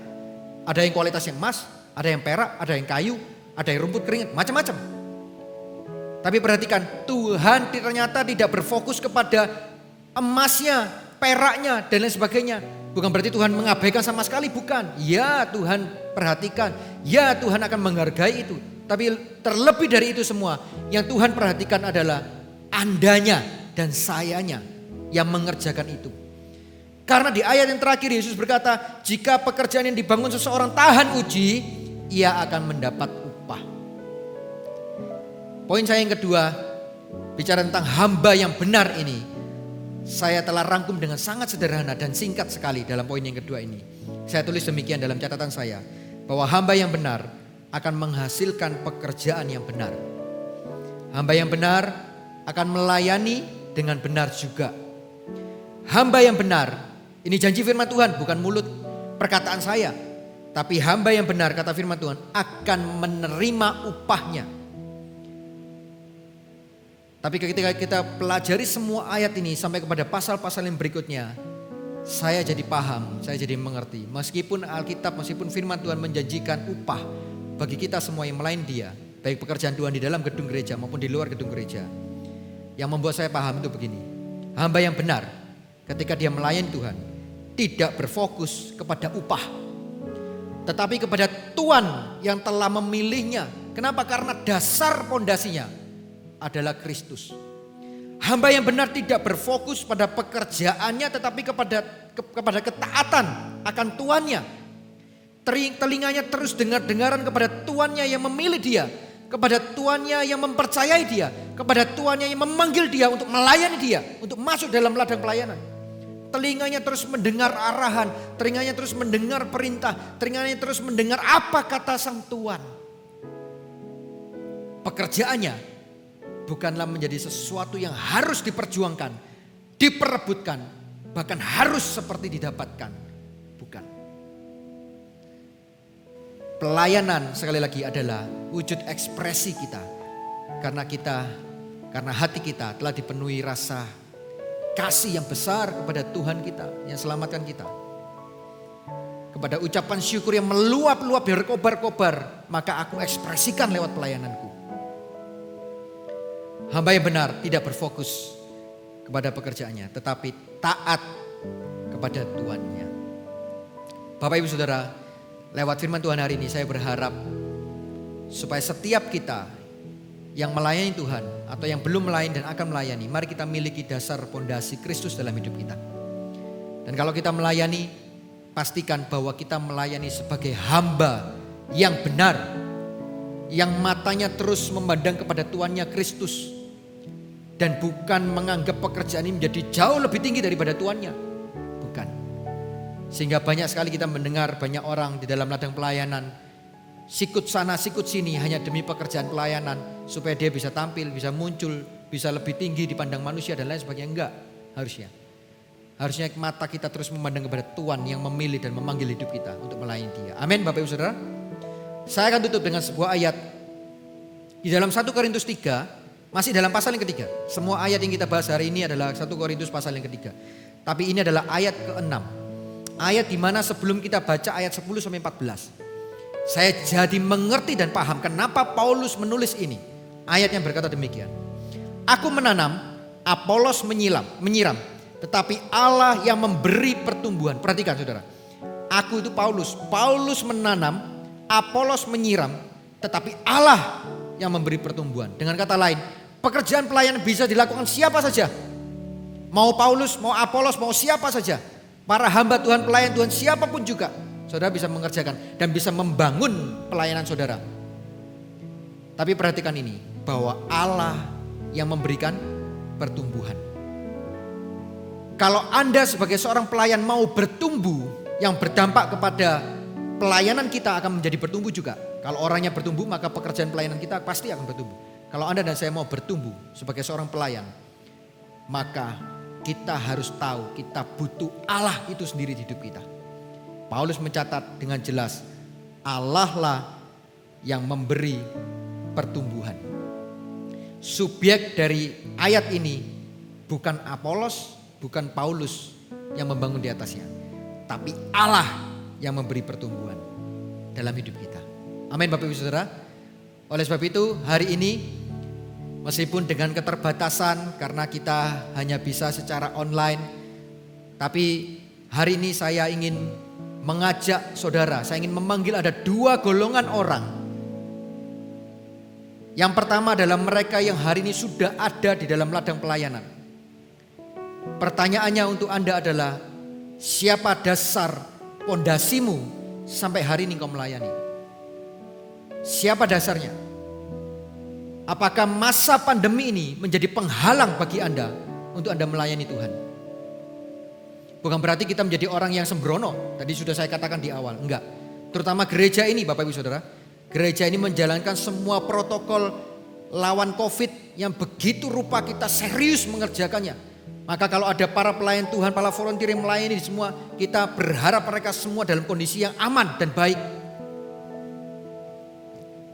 Ada yang kualitas yang emas, ada yang perak, ada yang kayu, ada yang rumput kering, macam-macam. Tapi perhatikan, Tuhan ternyata tidak berfokus kepada emasnya, peraknya, dan lain sebagainya. Bukan berarti Tuhan mengabaikan sama sekali, bukan. Ya Tuhan perhatikan, ya Tuhan akan menghargai itu. Tapi terlebih dari itu semua, yang Tuhan perhatikan adalah Andanya dan sayanya yang mengerjakan itu. Karena di ayat yang terakhir Yesus berkata, jika pekerjaan yang dibangun seseorang tahan uji, ia akan mendapat upah. Poin saya yang kedua, bicara tentang hamba yang benar ini, saya telah rangkum dengan sangat sederhana dan singkat sekali dalam poin yang kedua ini. Saya tulis demikian dalam catatan saya, bahwa hamba yang benar akan menghasilkan pekerjaan yang benar. Hamba yang benar akan melayani dengan benar juga. Hamba yang benar, ini janji firman Tuhan, bukan mulut perkataan saya. Tapi hamba yang benar, kata firman Tuhan, akan menerima upahnya. Tapi ketika kita pelajari semua ayat ini sampai kepada pasal-pasal yang berikutnya, saya jadi paham, saya jadi mengerti. Meskipun Alkitab, meskipun firman Tuhan menjanjikan upah bagi kita semua yang melayani Dia, baik pekerjaan Tuhan di dalam gedung gereja maupun di luar gedung gereja, yang membuat saya paham itu begini. Hamba yang benar ketika dia melayani Tuhan tidak berfokus kepada upah, tetapi kepada Tuhan yang telah memilihnya. Kenapa? Karena dasar pondasinya adalah Kristus. Hamba yang benar tidak berfokus pada pekerjaannya, tetapi kepada ketaatan akan Tuannya. Telinganya terus dengar-dengaran kepada Tuannya yang memilih dia, kepada Tuannya yang mempercayai dia, kepada Tuannya yang memanggil dia untuk melayani dia, untuk masuk dalam ladang pelayanan. Telinganya terus mendengar arahan, telinganya terus mendengar perintah, telinganya terus mendengar apa kata sang Tuan. Pekerjaannya bukanlah menjadi sesuatu yang harus diperjuangkan, diperebutkan, bahkan harus seperti didapatkan. Bukan. Pelayanan sekali lagi adalah wujud ekspresi kita. Karena hati kita telah dipenuhi rasa kasih yang besar kepada Tuhan kita yang selamatkan kita. Kepada ucapan syukur yang meluap-luap berkobar-kobar, maka aku ekspresikan lewat pelayananku. Hamba yang benar tidak berfokus kepada pekerjaannya, tetapi taat kepada Tuannya. Bapak Ibu Saudara, lewat firman Tuhan hari ini saya berharap supaya setiap kita yang melayani Tuhan atau yang belum melayani dan akan melayani, mari kita miliki dasar pondasi Kristus dalam hidup kita. Dan kalau kita melayani, pastikan bahwa kita melayani sebagai hamba yang benar, yang matanya terus memandang kepada Tuannya Kristus, dan bukan menganggap pekerjaan ini menjadi jauh lebih tinggi daripada Tuannya. Bukan. Sehingga banyak sekali kita mendengar banyak orang di dalam ladang pelayanan sikut sana sikut sini hanya demi pekerjaan pelayanan, supaya dia bisa tampil, bisa muncul, bisa lebih tinggi dipandang manusia dan lain sebagainya. Enggak, harusnya mata kita terus memandang kepada Tuhan yang memilih dan memanggil hidup kita untuk melayani Dia. Amin Bapak Ibu Saudara. Saya akan tutup dengan sebuah ayat di dalam 1 Korintus 3, masih dalam pasal yang ketiga. Semua ayat yang kita bahas hari ini adalah 1 Korintus pasal yang ketiga. Tapi ini adalah ayat ke-6. Ayat di mana sebelum kita baca ayat 10 sampai 14, saya jadi mengerti dan paham kenapa Paulus menulis ini. Ayat yang berkata demikian. Aku menanam, Apolos menyiram, tetapi Allah yang memberi pertumbuhan. Perhatikan Saudara. Aku itu Paulus. Paulus menanam, Apolos menyiram, tetapi Allah yang memberi pertumbuhan. Dengan kata lain, pekerjaan pelayanan bisa dilakukan siapa saja. Mau Paulus, mau Apolos, mau siapa saja. Para hamba Tuhan, pelayan Tuhan, siapapun juga. Saudara bisa mengerjakan dan bisa membangun pelayanan saudara. Tapi perhatikan ini, bahwa Allah yang memberikan pertumbuhan. Kalau Anda sebagai seorang pelayan mau bertumbuh, yang berdampak kepada pelayanan kita akan menjadi bertumbuh juga. Kalau orangnya bertumbuh, maka pekerjaan pelayanan kita pasti akan bertumbuh. Kalau Anda dan saya mau bertumbuh sebagai seorang pelayan, maka kita harus tahu kita butuh Allah itu sendiri di hidup kita. Paulus mencatat dengan jelas, Allah lah yang memberi pertumbuhan. Subjek dari ayat ini bukan Apolos, bukan Paulus yang membangun di atasnya, tapi Allah yang memberi pertumbuhan dalam hidup kita. Amin Bapak Ibu Saudara. Oleh sebab itu hari ini meskipun dengan keterbatasan karena kita hanya bisa secara online, Tapi hari ini saya ingin mengajak saudara, saya ingin memanggil ada 2 golongan orang. Yang pertama adalah mereka yang hari ini sudah ada di dalam ladang pelayanan. Pertanyaannya untuk Anda adalah, siapa dasar pondasimu sampai hari ini kau melayani? Siapa dasarnya? Apakah masa pandemi ini menjadi penghalang bagi Anda untuk Anda melayani Tuhan? Bukan berarti kita menjadi orang yang sembrono. Tadi sudah saya katakan di awal. Enggak. Terutama gereja ini Bapak Ibu Saudara. Gereja ini menjalankan semua protokol lawan COVID yang begitu rupa kita serius mengerjakannya. Maka kalau ada para pelayan Tuhan, para volunteer yang melayani semua, kita berharap mereka semua dalam kondisi yang aman dan baik.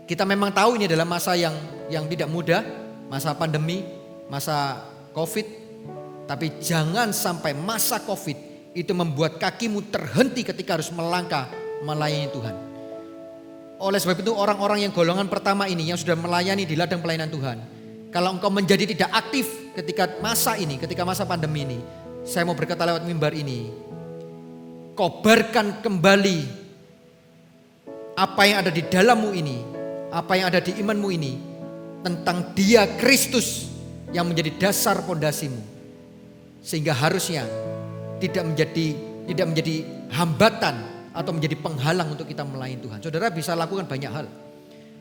Kita memang tahu ini adalah masa yang tidak mudah, masa pandemi, masa COVID. Tapi jangan sampai masa COVID itu membuat kakimu terhenti ketika harus melangkah melayani Tuhan. Oleh sebab itu orang-orang yang golongan pertama ini yang sudah melayani di ladang pelayanan Tuhan. Kalau engkau menjadi tidak aktif ketika masa ini, ketika masa pandemi ini. Saya mau berkata lewat mimbar ini. Kobarkan kembali apa yang ada di dalammu ini. Apa yang ada di imanmu ini. Tentang Dia Kristus yang menjadi dasar pondasimu. Sehingga harusnya tidak menjadi hambatan atau menjadi penghalang untuk kita melayani Tuhan. Saudara bisa lakukan banyak hal.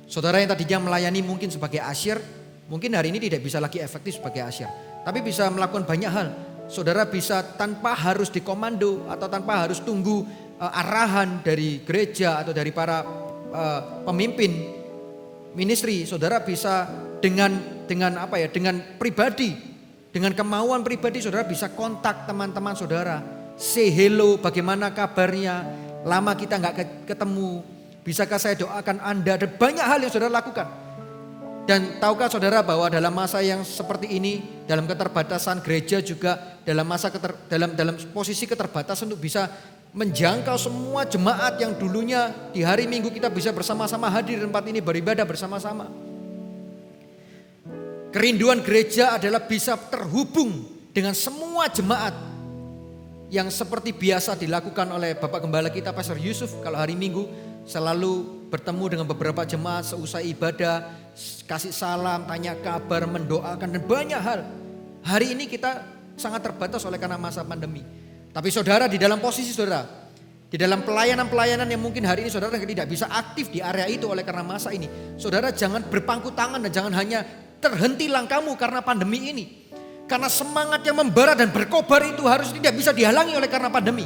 Saudara yang tadinya melayani mungkin sebagai asyir, mungkin hari ini tidak bisa lagi efektif sebagai asyir. Tapi bisa melakukan banyak hal. Saudara bisa tanpa harus dikomando atau tanpa harus tunggu arahan dari gereja atau dari para pemimpin ministry. Saudara bisa dengan pribadi. Dengan kemauan pribadi saudara bisa kontak teman-teman saudara. Say hello, bagaimana kabarnya? Lama kita gak ketemu. Bisakah saya doakan Anda? Ada banyak hal yang saudara lakukan. Dan tahukah saudara bahwa dalam masa yang seperti ini, dalam keterbatasan gereja juga dalam masa dalam posisi keterbatasan untuk bisa menjangkau semua jemaat yang dulunya di hari Minggu kita bisa bersama-sama hadir di tempat ini beribadah bersama-sama. Kerinduan gereja adalah bisa terhubung dengan semua jemaat yang seperti biasa dilakukan oleh Bapak Gembala kita Pastor Yusuf. Kalau hari Minggu selalu bertemu dengan beberapa jemaat seusai ibadah, kasih salam, tanya kabar, mendoakan dan banyak hal. Hari ini kita sangat terbatas oleh karena masa pandemi. Tapi saudara di dalam posisi saudara, di dalam pelayanan-pelayanan yang mungkin hari ini saudara tidak bisa aktif di area itu oleh karena masa ini. Saudara jangan berpangku tangan dan jangan hanya terhenti langkahmu karena pandemi ini. Karena semangat yang membara dan berkobar itu harus tidak bisa dihalangi oleh karena pandemi.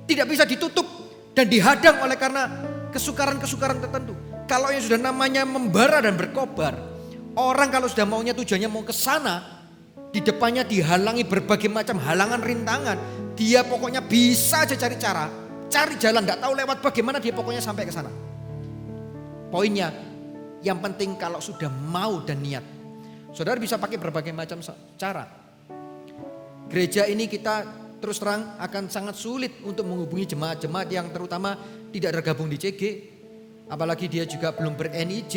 Tidak bisa ditutup dan dihadang oleh karena kesukaran-kesukaran tertentu. Kalau yang sudah namanya membara dan berkobar, orang kalau sudah maunya tujuannya mau ke sana, di depannya dihalangi berbagai macam halangan rintangan, dia pokoknya bisa aja cari cara, cari jalan, nggak tahu lewat bagaimana dia pokoknya sampai ke sana. Poinnya, yang penting kalau sudah mau dan niat, saudara bisa pakai berbagai macam cara. Gereja ini kita terus terang akan sangat sulit untuk menghubungi jemaat-jemaat yang terutama tidak tergabung di CG. Apalagi dia juga belum ber-NIJ,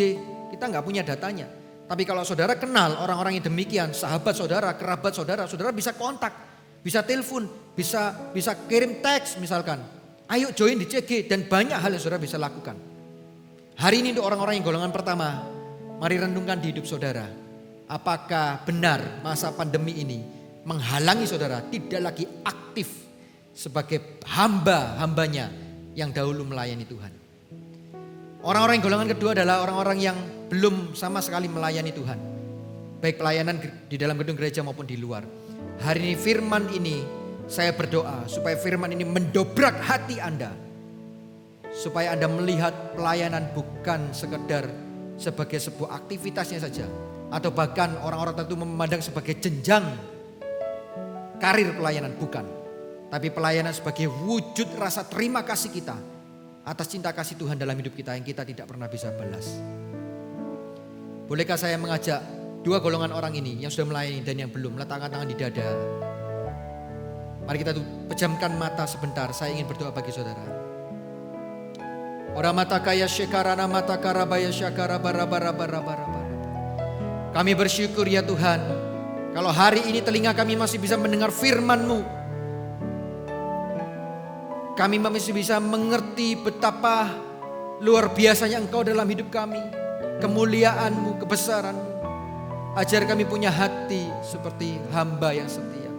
kita nggak punya datanya. Tapi kalau saudara kenal orang-orang yang demikian, sahabat saudara, kerabat saudara, saudara bisa kontak, bisa telepon, bisa kirim teks misalkan. Ayo join di CG dan banyak hal yang saudara bisa lakukan. Hari ini untuk orang-orang yang golongan pertama, mari renungkan di hidup saudara. Apakah benar masa pandemi ini menghalangi saudara tidak lagi aktif sebagai hamba-hambanya yang dahulu melayani Tuhan. Orang-orang yang golongan kedua adalah orang-orang yang belum sama sekali melayani Tuhan. Baik pelayanan di dalam gedung gereja maupun di luar. Hari ini firman ini saya berdoa supaya firman ini mendobrak hati Anda. Supaya Anda melihat pelayanan bukan sekedar sebagai sebuah aktivitasnya saja. Atau bahkan orang-orang tentu memandang sebagai jenjang karir pelayanan, bukan. Tapi pelayanan sebagai wujud rasa terima kasih kita atas cinta kasih Tuhan dalam hidup kita yang kita tidak pernah bisa balas. Bolehkah saya mengajak dua golongan orang ini yang sudah melayani dan yang belum, letakkan tangan di dada. Mari kita pejamkan mata sebentar, saya ingin berdoa bagi saudara. Ora mata kaya syekarana mata karabaya syakara bara. Kami bersyukur ya Tuhan, kalau hari ini telinga kami masih bisa mendengar firman-Mu. Kami masih bisa mengerti betapa luar biasanya Engkau dalam hidup kami. Kemuliaan-Mu, kebesaran-Mu. Ajar kami punya hati seperti hamba yang setia.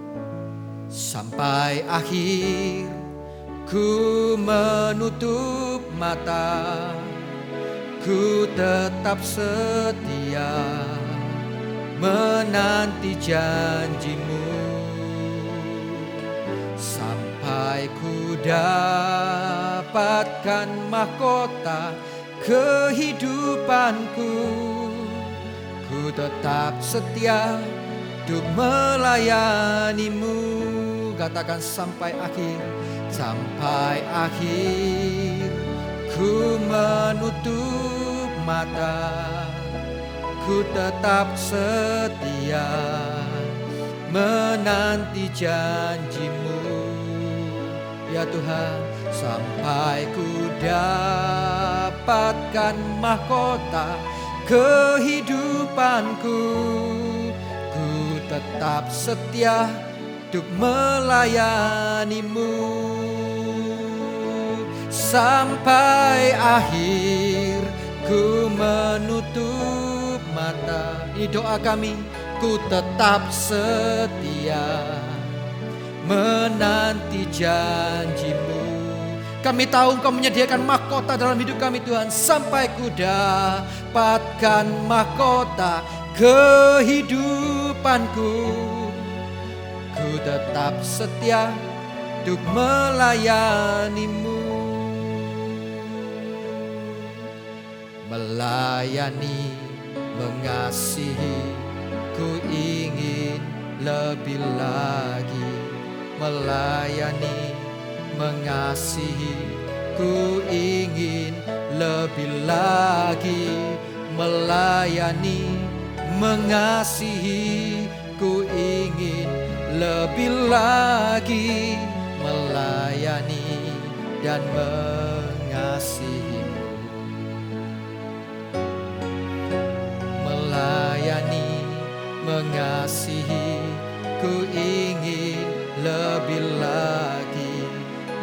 Sampai akhir ku menutup mata, ku tetap setia menanti janji-Mu. Sampai ku dapatkan mahkota kehidupanku, ku tetap setia untuk melayani-Mu. Katakan sampai akhir. Sampai akhir ku menutup mata, ku tetap setia menanti janji-Mu. Ya Tuhan, sampai ku dapatkan mahkota kehidupanku, ku tetap setia untuk melayani-Mu. Sampai akhir ku menutup mata. Ini doa kami, ku tetap setia menanti janji-Mu. Kami tahu Engkau menyediakan mahkota dalam hidup kami Tuhan. Sampai ku dapatkan mahkota kehidupanku, ku tetap setia untuk melayani-Mu. Melayani, mengasihi, ku ingin lebih lagi. Melayani, mengasihi, ku ingin lebih lagi. Melayani, mengasihi, ku ingin lebih lagi. Melayani dan mengasihi-Mu. Melayani, mengasihi, ku ingin lebih lagi.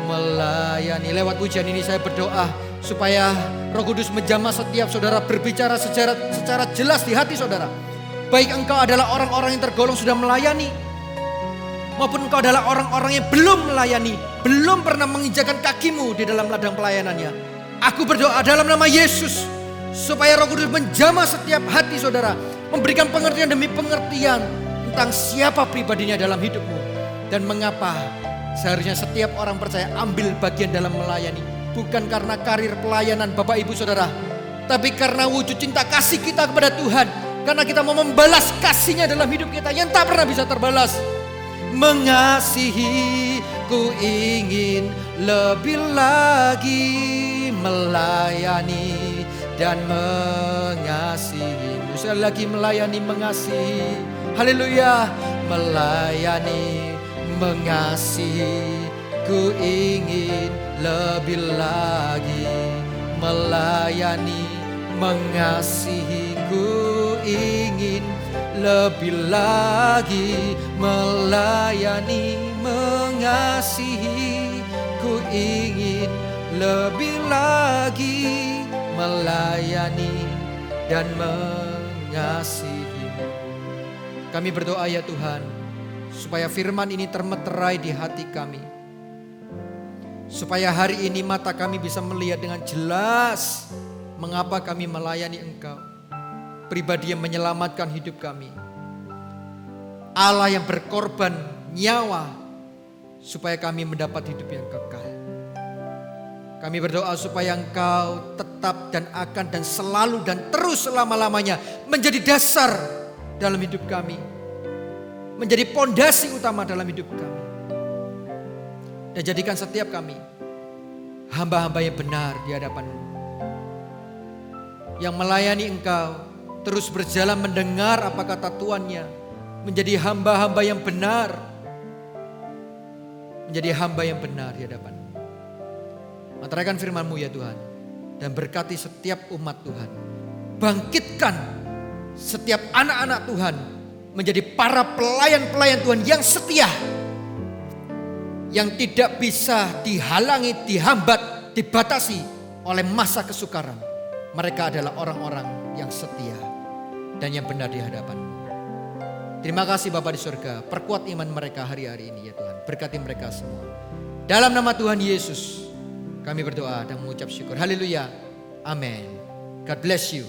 Melayani. Lewat pujian ini saya berdoa supaya Roh Kudus menjamah setiap saudara, berbicara secara jelas di hati saudara. Baik engkau adalah orang-orang yang tergolong sudah melayani, maupun engkau adalah orang-orang yang belum melayani, belum pernah menginjakan kakimu di dalam ladang pelayanannya. Aku berdoa dalam nama Yesus, supaya Roh Kudus menjamah setiap hati saudara, memberikan pengertian demi pengertian tentang siapa pribadinya dalam hidupmu, dan mengapa seharusnya setiap orang percaya ambil bagian dalam melayani. Bukan karena karir pelayanan Bapak Ibu Saudara, tapi karena wujud cinta kasih kita kepada Tuhan. Karena kita mau membalas kasih-Nya dalam hidup kita yang tak pernah bisa terbalas. Mengasihi, ku ingin lebih lagi. Melayani dan mengasihi. Sekali lagi, melayani, mengasihi. Haleluya. Melayani, mengasihi, ku ingin lebih lagi. Melayani, mengasihi, ku ingin lebih lagi. Melayani, mengasihi, ku ingin lebih lagi. Melayani dan mengasihi. Kami berdoa ya Tuhan, supaya firman ini termeterai di hati kami. Supaya hari ini mata kami bisa melihat dengan jelas mengapa kami melayani Engkau. Pribadi yang menyelamatkan hidup kami. Allah yang berkorban nyawa supaya kami mendapat hidup yang kekal. Kami berdoa supaya Engkau tetap dan akan dan selalu dan terus selama-lamanya menjadi dasar dalam hidup kami. Menjadi pondasi utama dalam hidup kami. Dan jadikan setiap kami hamba-hamba yang benar di hadapan-Mu. Yang melayani Engkau, terus berjalan mendengar apa kata Tuannya. Menjadi hamba-hamba yang benar. Menjadi hamba yang benar di hadapan-Mu. Materaikan firman-Mu ya Tuhan. Dan berkati setiap umat Tuhan. Bangkitkan setiap anak-anak Tuhan menjadi para pelayan-pelayan Tuhan yang setia. yang tidak bisa dihalangi, dihambat, dibatasi oleh masa kesukaran. Mereka adalah orang-orang yang setia dan yang benar di hadapan-Mu. Terima kasih Bapa di surga, perkuat iman mereka hari-hari ini ya Tuhan. Berkati mereka semua. Dalam nama Tuhan Yesus kami berdoa dan mengucap syukur. Haleluya. Amin. God bless you.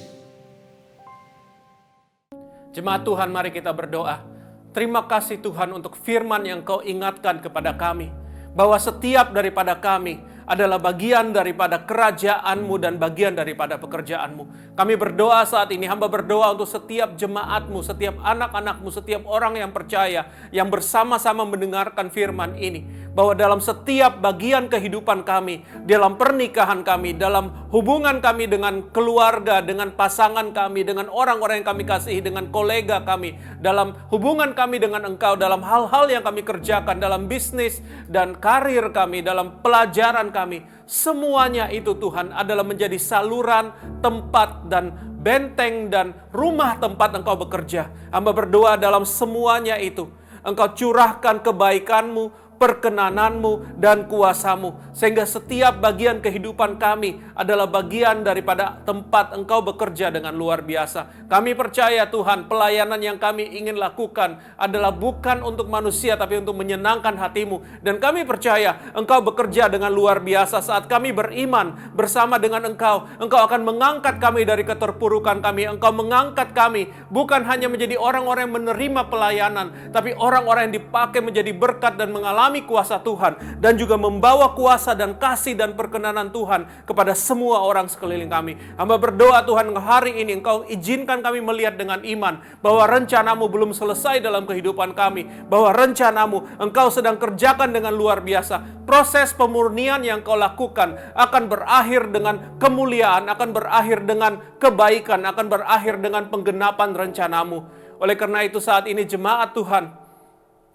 Jemaat Tuhan, mari kita berdoa. Terima kasih Tuhan untuk firman yang Kau ingatkan kepada kami, bahwa setiap daripada kami adalah bagian daripada kerajaan-Mu dan bagian daripada pekerjaan-Mu. Kami berdoa saat ini, hamba berdoa untuk setiap jemaat-Mu, setiap anak-anak-Mu, setiap orang yang percaya, yang bersama-sama mendengarkan firman ini, bahwa dalam setiap bagian kehidupan kami, dalam pernikahan kami, dalam hubungan kami dengan keluarga, dengan pasangan kami, dengan orang-orang yang kami kasihi, dengan kolega kami, dalam hubungan kami dengan Engkau, dalam hal-hal yang kami kerjakan, dalam bisnis dan karir kami, dalam pelajaran kami, semuanya itu Tuhan adalah menjadi saluran, tempat dan benteng dan rumah tempat Engkau bekerja. Hamba berdoa dalam semuanya itu, Engkau curahkan kebaikan-Mu, perkenanan-Mu dan kuasa-Mu, sehingga setiap bagian kehidupan kami adalah bagian daripada tempat Engkau bekerja dengan luar biasa. Kami percaya Tuhan, pelayanan yang kami ingin lakukan adalah bukan untuk manusia, tapi untuk menyenangkan hati-Mu. Dan kami percaya Engkau bekerja dengan luar biasa. Saat kami beriman bersama dengan Engkau, Engkau akan mengangkat kami dari keterpurukan kami. Engkau mengangkat kami bukan hanya menjadi orang-orang yang menerima pelayanan, tapi orang-orang yang dipakai menjadi berkat dan mengalami kuasa Tuhan, dan juga membawa kuasa dan kasih dan perkenanan Tuhan kepada semua orang sekeliling kami. Hamba berdoa Tuhan, hari ini Engkau izinkan kami melihat dengan iman bahwa rencana-Mu belum selesai dalam kehidupan kami, bahwa rencana-Mu Engkau sedang kerjakan dengan luar biasa. Proses pemurnian yang Kau lakukan akan berakhir dengan kemuliaan, akan berakhir dengan kebaikan, akan berakhir dengan penggenapan rencana-Mu. Oleh karena itu saat ini jemaat Tuhan,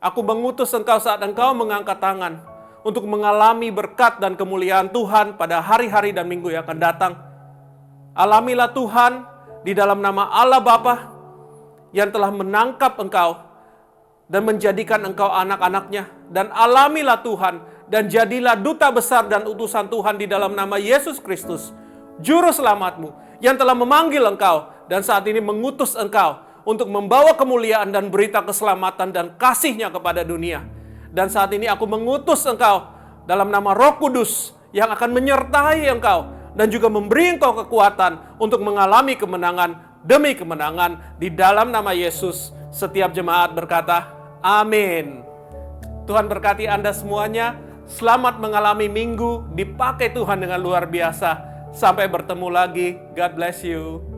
aku mengutus Engkau saat Engkau mengangkat tangan untuk mengalami berkat dan kemuliaan Tuhan pada hari-hari dan minggu yang akan datang. Alamilah Tuhan di dalam nama Allah Bapa yang telah menangkap Engkau dan menjadikan Engkau anak-anaknya. Dan alamilah Tuhan dan jadilah duta besar dan utusan Tuhan di dalam nama Yesus Kristus, Juru Selamat-Mu, yang telah memanggil Engkau dan saat ini mengutus Engkau untuk membawa kemuliaan dan berita keselamatan dan kasih-Nya kepada dunia. Dan saat ini aku mengutus Engkau dalam nama Roh Kudus yang akan menyertai Engkau dan juga memberi Engkau kekuatan untuk mengalami kemenangan demi kemenangan di dalam nama Yesus. Setiap jemaat berkata, amin. Tuhan berkati Anda semuanya. Selamat mengalami minggu dipakai Tuhan dengan luar biasa. Sampai bertemu lagi. God bless you.